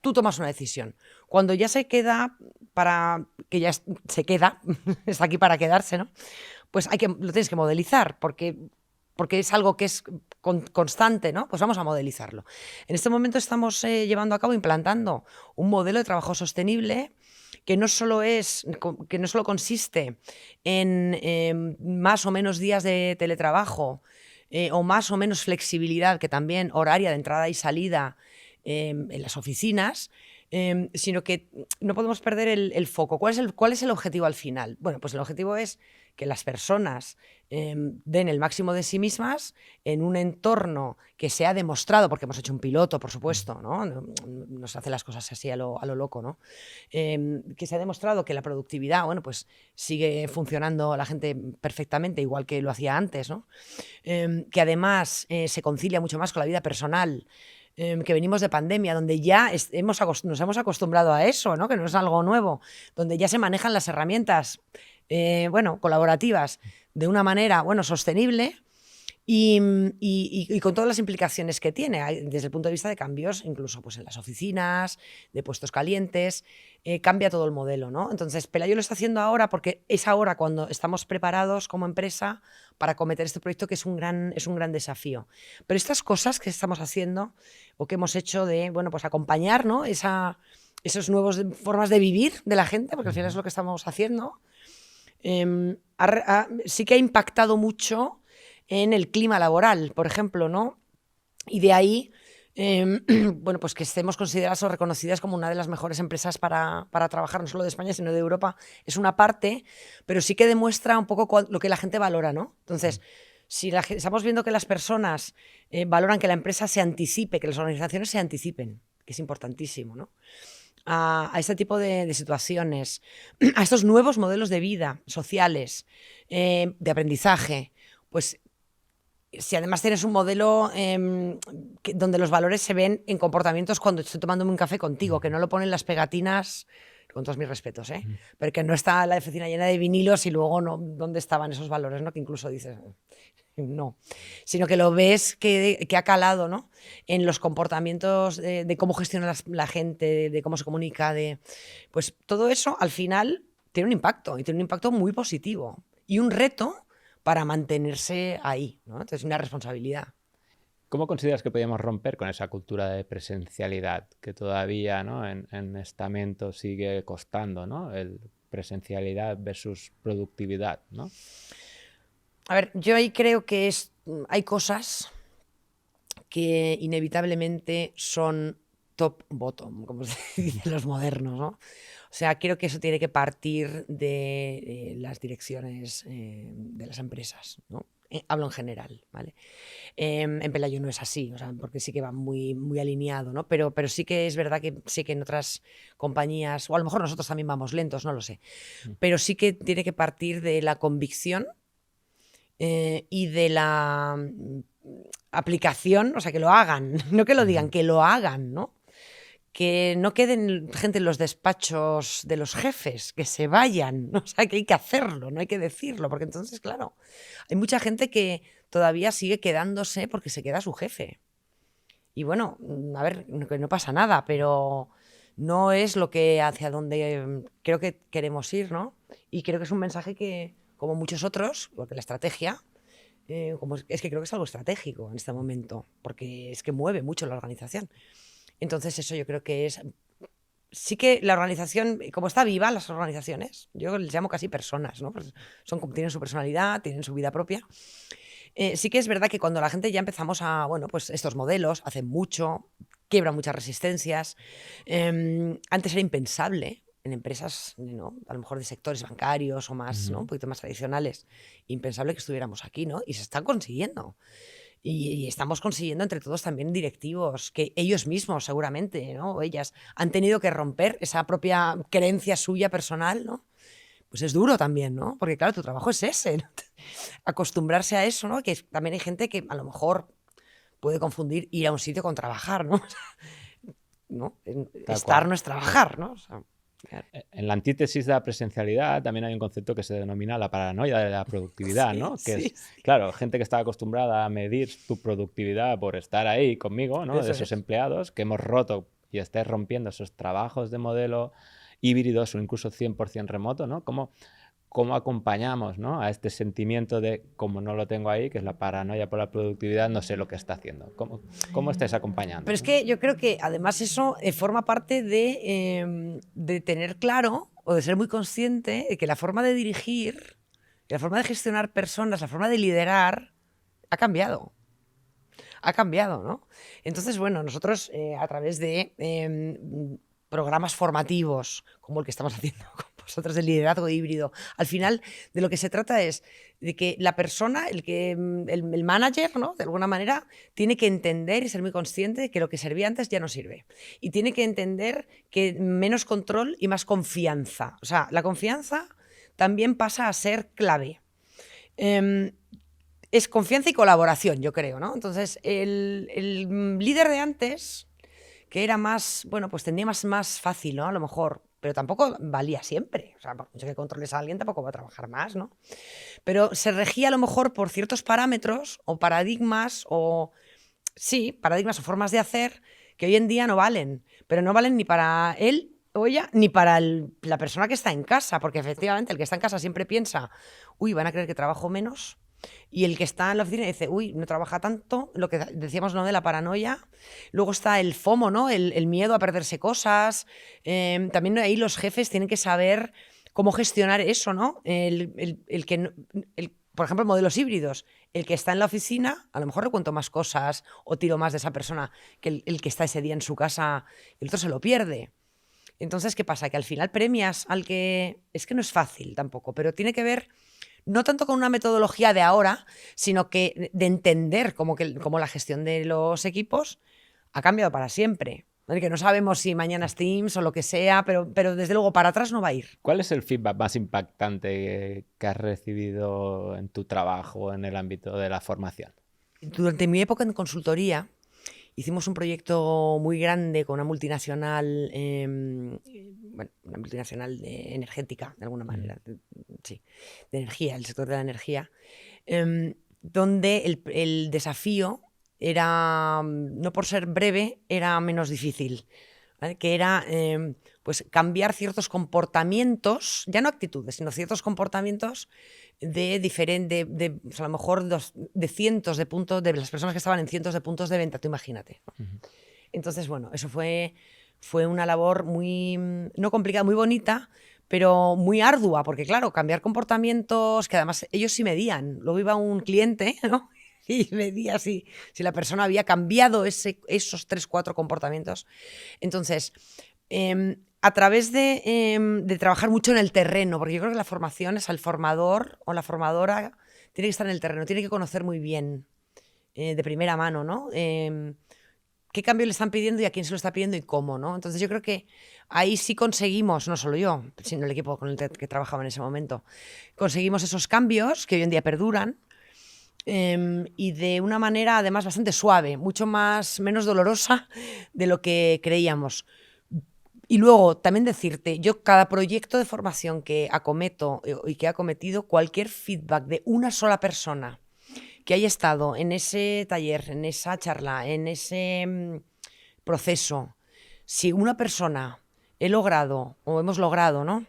tú tomas una decisión. Cuando ya se queda está aquí para quedarse, ¿no? Pues lo tienes que modelizar, porque es algo que es constante, ¿no? Pues vamos a modelizarlo. En este momento estamos llevando a cabo, implantando un modelo de trabajo sostenible que no solo consiste en más o menos días de teletrabajo, o más o menos flexibilidad, que también horaria de entrada y salida en las oficinas, sino que no podemos perder el foco. ¿Cuál es el objetivo al final? Bueno, pues el objetivo es que las personas den el máximo de sí mismas en un entorno que se ha demostrado, porque hemos hecho un piloto, por supuesto, ¿no? No se hace las cosas así a lo loco, ¿no? Que se ha demostrado que la productividad, bueno, pues sigue funcionando la gente perfectamente, igual que lo hacía antes, ¿no? Que además se concilia mucho más con la vida personal, que venimos de pandemia, donde ya nos hemos acostumbrado a eso, ¿no? Que no es algo nuevo, donde ya se manejan las herramientas colaborativas de una manera sostenible, y con todas las implicaciones que tiene, desde el punto de vista de cambios, incluso pues, en las oficinas, de puestos calientes, cambia todo el modelo, ¿no? Entonces, Pelayo lo está haciendo ahora porque es ahora cuando estamos preparados como empresa para acometer este proyecto, que es un gran desafío. Pero estas cosas que estamos haciendo, o que hemos hecho de pues acompañar, ¿no? Esas nuevas formas de vivir de la gente, porque al final es lo que estamos haciendo, sí que ha impactado mucho en el clima laboral, por ejemplo, ¿no? Y de ahí, pues que estemos consideradas o reconocidas como una de las mejores empresas para trabajar, no solo de España, sino de Europa, es una parte, pero sí que demuestra un poco lo que la gente valora, ¿no? Entonces, si estamos viendo que las personas valoran que la empresa se anticipe, que las organizaciones se anticipen, que es importantísimo, ¿no? A este tipo de situaciones, a estos nuevos modelos de vida sociales, de aprendizaje, pues si además tienes un modelo donde los valores se ven en comportamientos cuando estoy tomándome un café contigo, que no lo ponen las pegatinas, con todos mis respetos, pero que no está la oficina llena de vinilos y luego no, ¿dónde estaban esos valores? ¿No? Que incluso dices, no, sino que lo ves que ha calado, ¿no? En los comportamientos de cómo gestiona la gente, de cómo se comunica, pues todo eso al final tiene un impacto, y tiene un impacto muy positivo y un reto para mantenerse ahí, ¿no? Entonces, una responsabilidad. ¿Cómo consideras que podríamos romper con esa cultura de presencialidad que todavía, ¿no? en estamento sigue costando, ¿no? El presencialidad versus productividad, ¿no? A ver, yo ahí creo que hay cosas que inevitablemente son top-bottom, como se dicen los modernos, ¿no? O sea, creo que eso tiene que partir de las direcciones de las empresas, ¿no? Hablo en general, ¿vale? En Pelayo no es así, o sea, porque sí que va muy, muy alineado, ¿no? Pero sí que es verdad que sí que en otras compañías, o a lo mejor nosotros también vamos lentos, no lo sé, pero sí que tiene que partir de la convicción y de la aplicación, o sea, que lo hagan, no que lo digan, que lo hagan, ¿no? Que no queden gente en los despachos de los jefes, que se vayan, ¿no? O sea, que hay que hacerlo, no hay que decirlo, porque entonces, claro, hay mucha gente que todavía sigue quedándose porque se queda su jefe. Y bueno, a ver, que no pasa nada, pero no es hacia donde creo que queremos ir, ¿no? Y creo que es un mensaje que, como muchos otros, porque la estrategia, es que creo que es algo estratégico en este momento, porque es que mueve mucho la organización. Entonces eso yo creo que sí que la organización, como está viva las organizaciones, yo les llamo casi personas, ¿no? Pues tienen su personalidad, tienen su vida propia. Sí que es verdad que cuando la gente ya empezamos pues estos modelos, hace mucho, quiebran muchas resistencias. Antes era impensable en empresas, ¿no? A lo mejor de sectores bancarios o más, ¿no? Un poquito más tradicionales, impensable que estuviéramos aquí, ¿no? Y se están consiguiendo. Y estamos consiguiendo entre todos también directivos que ellos mismos seguramente, ¿no? O ellas han tenido que romper esa propia creencia suya personal, ¿no? Pues es duro también, ¿no? Porque claro, tu trabajo es ese, ¿no? Acostumbrarse a eso, ¿no? Que también hay gente que a lo mejor puede confundir ir a un sitio con trabajar, ¿no? ¿No? Tal Estar cual. no es trabajar, ¿no? O sea, claro. En la antítesis de la presencialidad también hay un concepto que se denomina la paranoia de la productividad, Sí, ¿no? Que sí, es, sí. claro, gente que está acostumbrada a medir tu productividad por estar ahí conmigo, ¿no? De Eso esos es. empleados que hemos roto y estés rompiendo esos trabajos de modelo híbridos o incluso 100% remoto, ¿no? ¿Cómo acompañamos, ¿no? A este sentimiento de, como no lo tengo ahí, que es la paranoia por la productividad, no sé lo que está haciendo? ¿Cómo estáis acompañando, Pero es ¿no? que yo creo que además eso forma parte de tener claro o de ser muy consciente de que la forma de dirigir, la forma de gestionar personas, la forma de liderar ha cambiado. Ha cambiado, ¿no? Entonces, bueno, nosotros a través de programas formativos, como el que estamos haciendo con vosotros, de liderazgo híbrido, al final de lo que se trata es de que la persona, el manager, ¿no? De alguna manera, tiene que entender y ser muy consciente de que lo que servía antes ya no sirve. Y tiene que entender que menos control y más confianza. O sea, la confianza también pasa a ser clave. Em, es confianza y colaboración, yo creo, ¿no? Entonces, el líder de antes, que era más, bueno, pues tenía más fácil, ¿no? A lo mejor, pero tampoco valía siempre. O sea, por mucho que controles a alguien, tampoco va a trabajar más, ¿no? Pero se regía a lo mejor por ciertos parámetros o paradigmas o, sí, paradigmas o formas de hacer que hoy en día no valen. Pero no valen ni para él o ella, ni para la persona que está en casa, porque efectivamente el que está en casa siempre piensa, uy, van a creer que trabajo menos. Y el que está en la oficina dice, uy, no trabaja tanto, lo que decíamos, ¿no? De la paranoia. Luego está el FOMO, ¿no? El miedo a perderse cosas. También ahí los jefes tienen que saber cómo gestionar eso, ¿no? El que, por ejemplo, modelos híbridos. El que está en la oficina, a lo mejor le cuento más cosas o tiro más de esa persona que el que está ese día en su casa, el otro se lo pierde. Entonces, ¿qué pasa? Que al final premias al que... Es que no es fácil tampoco, pero tiene que ver no tanto con una metodología de ahora, sino que de entender cómo la gestión de los equipos ha cambiado para siempre. ¿Vale? Que no sabemos si mañana es Teams o lo que sea, pero desde luego para atrás no va a ir. ¿Cuál es el feedback más impactante que has recibido en tu trabajo en el ámbito de la formación? Durante mi época en consultoría, hicimos un proyecto muy grande con una multinacional, bueno, una multinacional energética, de alguna manera, sí, de energía, el sector de la energía, donde el desafío era, no por ser breve, era menos difícil, ¿vale? Que era pues cambiar ciertos comportamientos, ya no actitudes, sino ciertos comportamientos de diferente, pues a lo mejor de cientos de puntos, de las personas que estaban en cientos de puntos de venta, tú imagínate, ¿no? Entonces, bueno, eso fue una labor muy, no complicada, muy bonita, pero muy ardua, porque claro, cambiar comportamientos, que además ellos sí medían. Luego iba un cliente, ¿no? Y medía si la persona había cambiado esos 3, 4 comportamientos. Entonces, a través de trabajar mucho en el terreno, porque yo creo que la formación es al formador o la formadora tiene que estar en el terreno, tiene que conocer muy bien, de primera mano, ¿no? Qué cambio le están pidiendo y a quién se lo está pidiendo y cómo, ¿no? Entonces yo creo que ahí sí conseguimos, no solo yo, sino el equipo con el que trabajaba en ese momento, conseguimos esos cambios que hoy en día perduran, y de una manera además bastante suave, menos dolorosa de lo que creíamos. Y luego también decirte, yo cada proyecto de formación que acometo y que he acometido, cualquier feedback de una sola persona que haya estado en ese taller, en esa charla, en ese proceso, si una persona he logrado o hemos logrado, ¿no?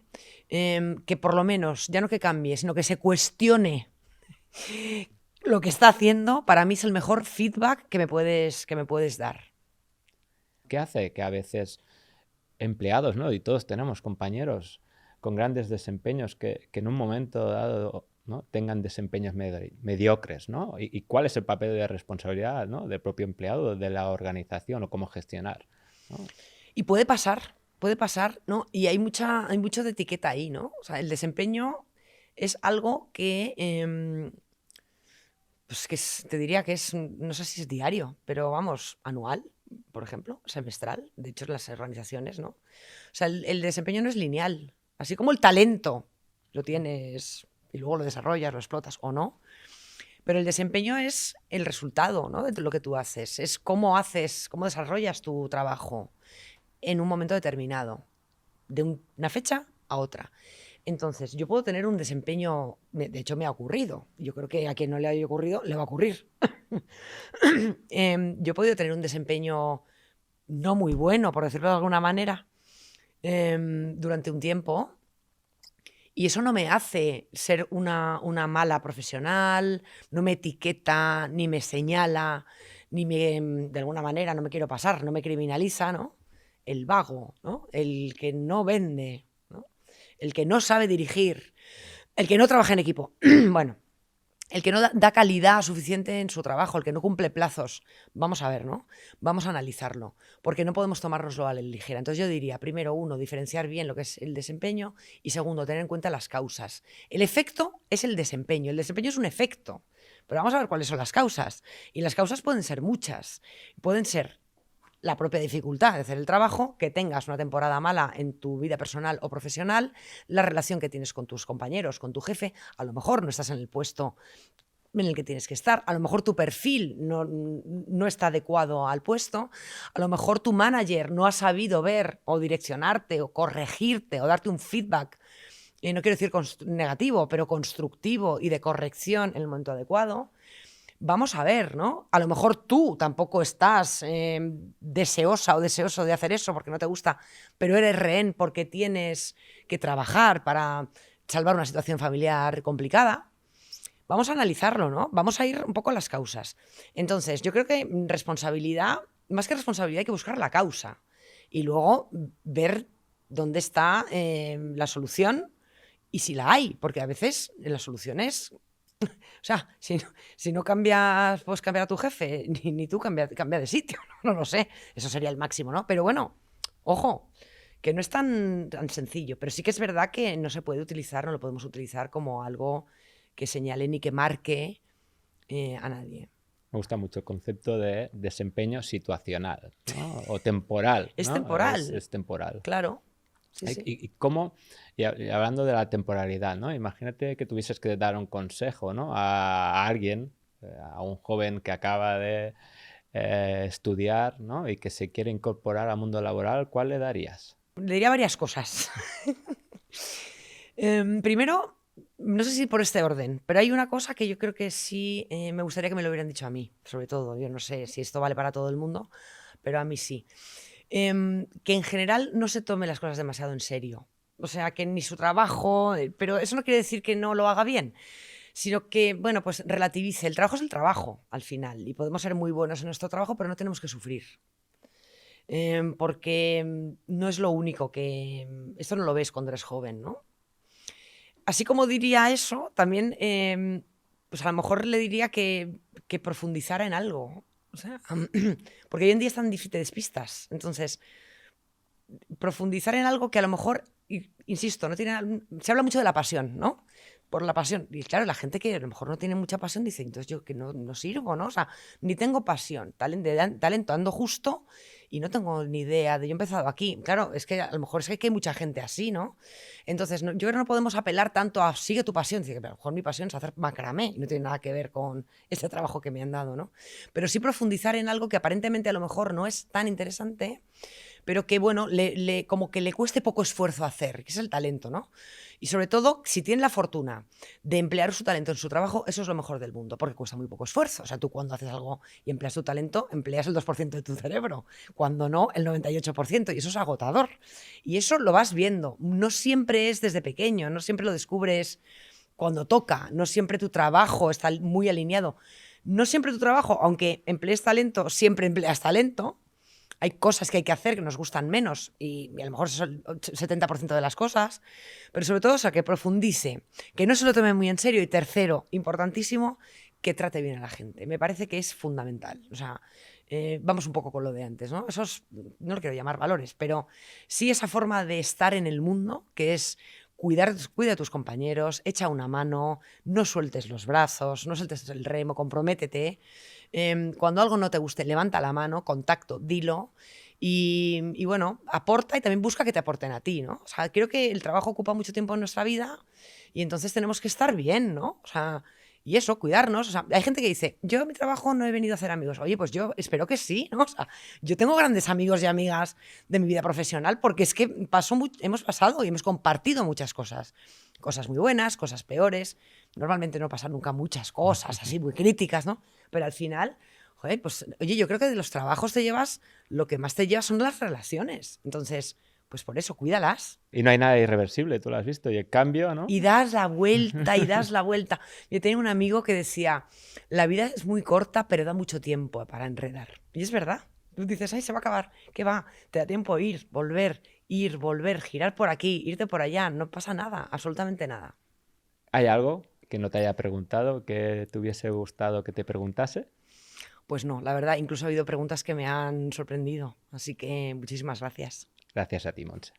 Que por lo menos, ya no que cambie, sino que se cuestione lo que está haciendo, para mí es el mejor feedback que me puedes dar. ¿Qué hace que a veces empleados, ¿no? Y todos tenemos compañeros con grandes desempeños que en un momento dado, ¿no? tengan desempeños mediocres, ¿no? ¿Y cuál es el papel de responsabilidad, ¿no? del propio empleado, de la organización o cómo gestionar, ¿no? Y puede pasar, ¿no? Y hay mucho de etiqueta ahí, ¿no? O sea, el desempeño es algo que Pues te diría que es, no sé si es diario, pero vamos, anual, por ejemplo, semestral. De hecho, las organizaciones, ¿no? O sea, el desempeño no es lineal. Así como el talento lo tienes y luego lo desarrollas, lo explotas o no. Pero el desempeño es el resultado, ¿no? De lo que tú haces. Es cómo desarrollas tu trabajo en un momento determinado, de una fecha a otra. Entonces, yo puedo tener un desempeño, de hecho me ha ocurrido, yo creo que a quien no le haya ocurrido, le va a ocurrir. Yo he podido tener un desempeño no muy bueno, por decirlo de alguna manera, durante un tiempo, y eso no me hace ser una mala profesional, no me etiqueta, ni me señala, de alguna manera, no me quiero pasar, no me criminaliza, ¿no? El vago, ¿no? El que no vende, ¿no? El que no sabe dirigir, el que no trabaja en equipo. Bueno, el que no da calidad suficiente en su trabajo, el que no cumple plazos. Vamos a ver, ¿no? Vamos a analizarlo, porque no podemos tomárnoslo a la ligera. Entonces yo diría, primero, uno, diferenciar bien lo que es el desempeño y segundo, tener en cuenta las causas. El efecto es el desempeño es un efecto, pero vamos a ver cuáles son las causas. Y las causas pueden ser muchas. Pueden ser la propia dificultad de hacer el trabajo, que tengas una temporada mala en tu vida personal o profesional, la relación que tienes con tus compañeros, con tu jefe, a lo mejor no estás en el puesto en el que tienes que estar, a lo mejor tu perfil no está adecuado al puesto, a lo mejor tu manager no ha sabido ver o direccionarte o corregirte o darte un feedback, no quiero decir negativo, pero constructivo y de corrección en el momento adecuado. Vamos a ver, ¿no? A lo mejor tú tampoco estás deseosa o deseoso de hacer eso porque no te gusta, pero eres rehén porque tienes que trabajar para salvar una situación familiar complicada. Vamos a analizarlo, ¿no? Vamos a ir un poco a las causas. Entonces, yo creo que responsabilidad, más que responsabilidad, hay que buscar la causa y luego ver dónde está la solución y si la hay, porque a veces la solución es... O sea, si no cambias, puedes cambiar a tu jefe, ni tú cambia de sitio, ¿no? No lo sé. Eso sería el máximo, ¿no? Pero bueno, ojo, que no es tan sencillo. Pero sí que es verdad que no se puede utilizar, no lo podemos utilizar como algo que señale ni que marque a nadie. Me gusta mucho el concepto de desempeño situacional, ¿no? O temporal, Es ¿no? temporal. Es temporal. Claro. Sí, sí. ¿Y cómo, y hablando de la temporalidad, ¿no? Imagínate que tuvieses que dar un consejo, ¿no? A alguien, a un joven que acaba de estudiar, ¿no? Y que se quiere incorporar al mundo laboral, ¿cuál le darías? Le diría varias cosas. Primero, no sé si por este orden, pero hay una cosa que yo creo que sí me gustaría que me lo hubieran dicho a mí, sobre todo. Yo no sé si esto vale para todo el mundo, pero a mí sí. Que en general no se tome las cosas demasiado en serio. O sea, que ni su trabajo, pero eso no quiere decir que no lo haga bien, sino que, bueno, pues relativice. El trabajo es el trabajo, al final, y podemos ser muy buenos en nuestro trabajo, pero no tenemos que sufrir. Porque no es lo único que... Esto no lo ves cuando eres joven, ¿no? Así como diría eso, también, pues a lo mejor le diría que profundizara en algo. O sea, porque hoy en día están difíciles despistas. Entonces, profundizar en algo que a lo mejor, insisto, no tiene, se habla mucho de la pasión, ¿no? Por la pasión. Y claro, la gente que a lo mejor no tiene mucha pasión dice, entonces yo que no sirvo, ¿no? O sea, ni tengo pasión, talento ando justo y no tengo ni idea de yo he empezado aquí. Claro, es que a lo mejor es que hay mucha gente así, ¿no? Entonces, yo creo que no podemos apelar tanto a sigue tu pasión. Dice que a lo mejor mi pasión es hacer macramé y no tiene nada que ver con este trabajo que me han dado, ¿no? Pero sí profundizar en algo que aparentemente a lo mejor no es tan interesante, pero que, bueno, como que le cueste poco esfuerzo hacer, que es el talento, ¿no? Y sobre todo, si tiene la fortuna de emplear su talento en su trabajo, eso es lo mejor del mundo, porque cuesta muy poco esfuerzo. O sea, tú cuando haces algo y empleas tu talento, empleas el 2% de tu cerebro, cuando no, el 98%, y eso es agotador. Y eso lo vas viendo. No siempre es desde pequeño, no siempre lo descubres cuando toca, no siempre tu trabajo está muy alineado. No siempre tu trabajo, aunque emplees talento, siempre empleas talento. Hay cosas que hay que hacer que nos gustan menos y a lo mejor eso es el 70% de las cosas, pero sobre todo, o sea, que profundice, que no se lo tome muy en serio y tercero, importantísimo, que trate bien a la gente. Me parece que es fundamental. O sea, vamos un poco con lo de antes, ¿no? Esos, no lo quiero llamar valores, pero sí esa forma de estar en el mundo, que es cuida a tus compañeros, echa una mano, no sueltes los brazos, no sueltes el remo, comprométete. Cuando algo no te guste, levanta la mano, contacto, dilo. Y bueno, aporta y también busca que te aporten a ti, ¿no? O sea, creo que el trabajo ocupa mucho tiempo en nuestra vida y entonces tenemos que estar bien, ¿no? O sea, y eso, cuidarnos. O sea, hay gente que dice, yo en mi trabajo no he venido a hacer amigos. Oye, pues yo espero que sí, ¿no? O sea, yo tengo grandes amigos y amigas de mi vida profesional porque es que hemos pasado y hemos compartido muchas cosas. Cosas muy buenas, cosas peores. Normalmente no pasan nunca muchas cosas así muy críticas, ¿no? Pero al final... Joder, pues, oye, yo creo que de los trabajos lo que más te llevas son las relaciones. Entonces, pues por eso, cuídalas. Y no hay nada irreversible, tú lo has visto. Y el cambio, ¿no? Y das la vuelta y das la vuelta. Yo tenía un amigo que decía, la vida es muy corta, pero da mucho tiempo para enredar. Y es verdad. Tú dices, ay, se va a acabar. ¿Qué va? Te da tiempo ir, volver, girar por aquí, irte por allá. No pasa nada, absolutamente nada. ¿Hay algo que no te haya preguntado, que te hubiese gustado que te preguntase? Pues no, la verdad, incluso ha habido preguntas que me han sorprendido. Así que muchísimas gracias. Gracias a ti, Montse.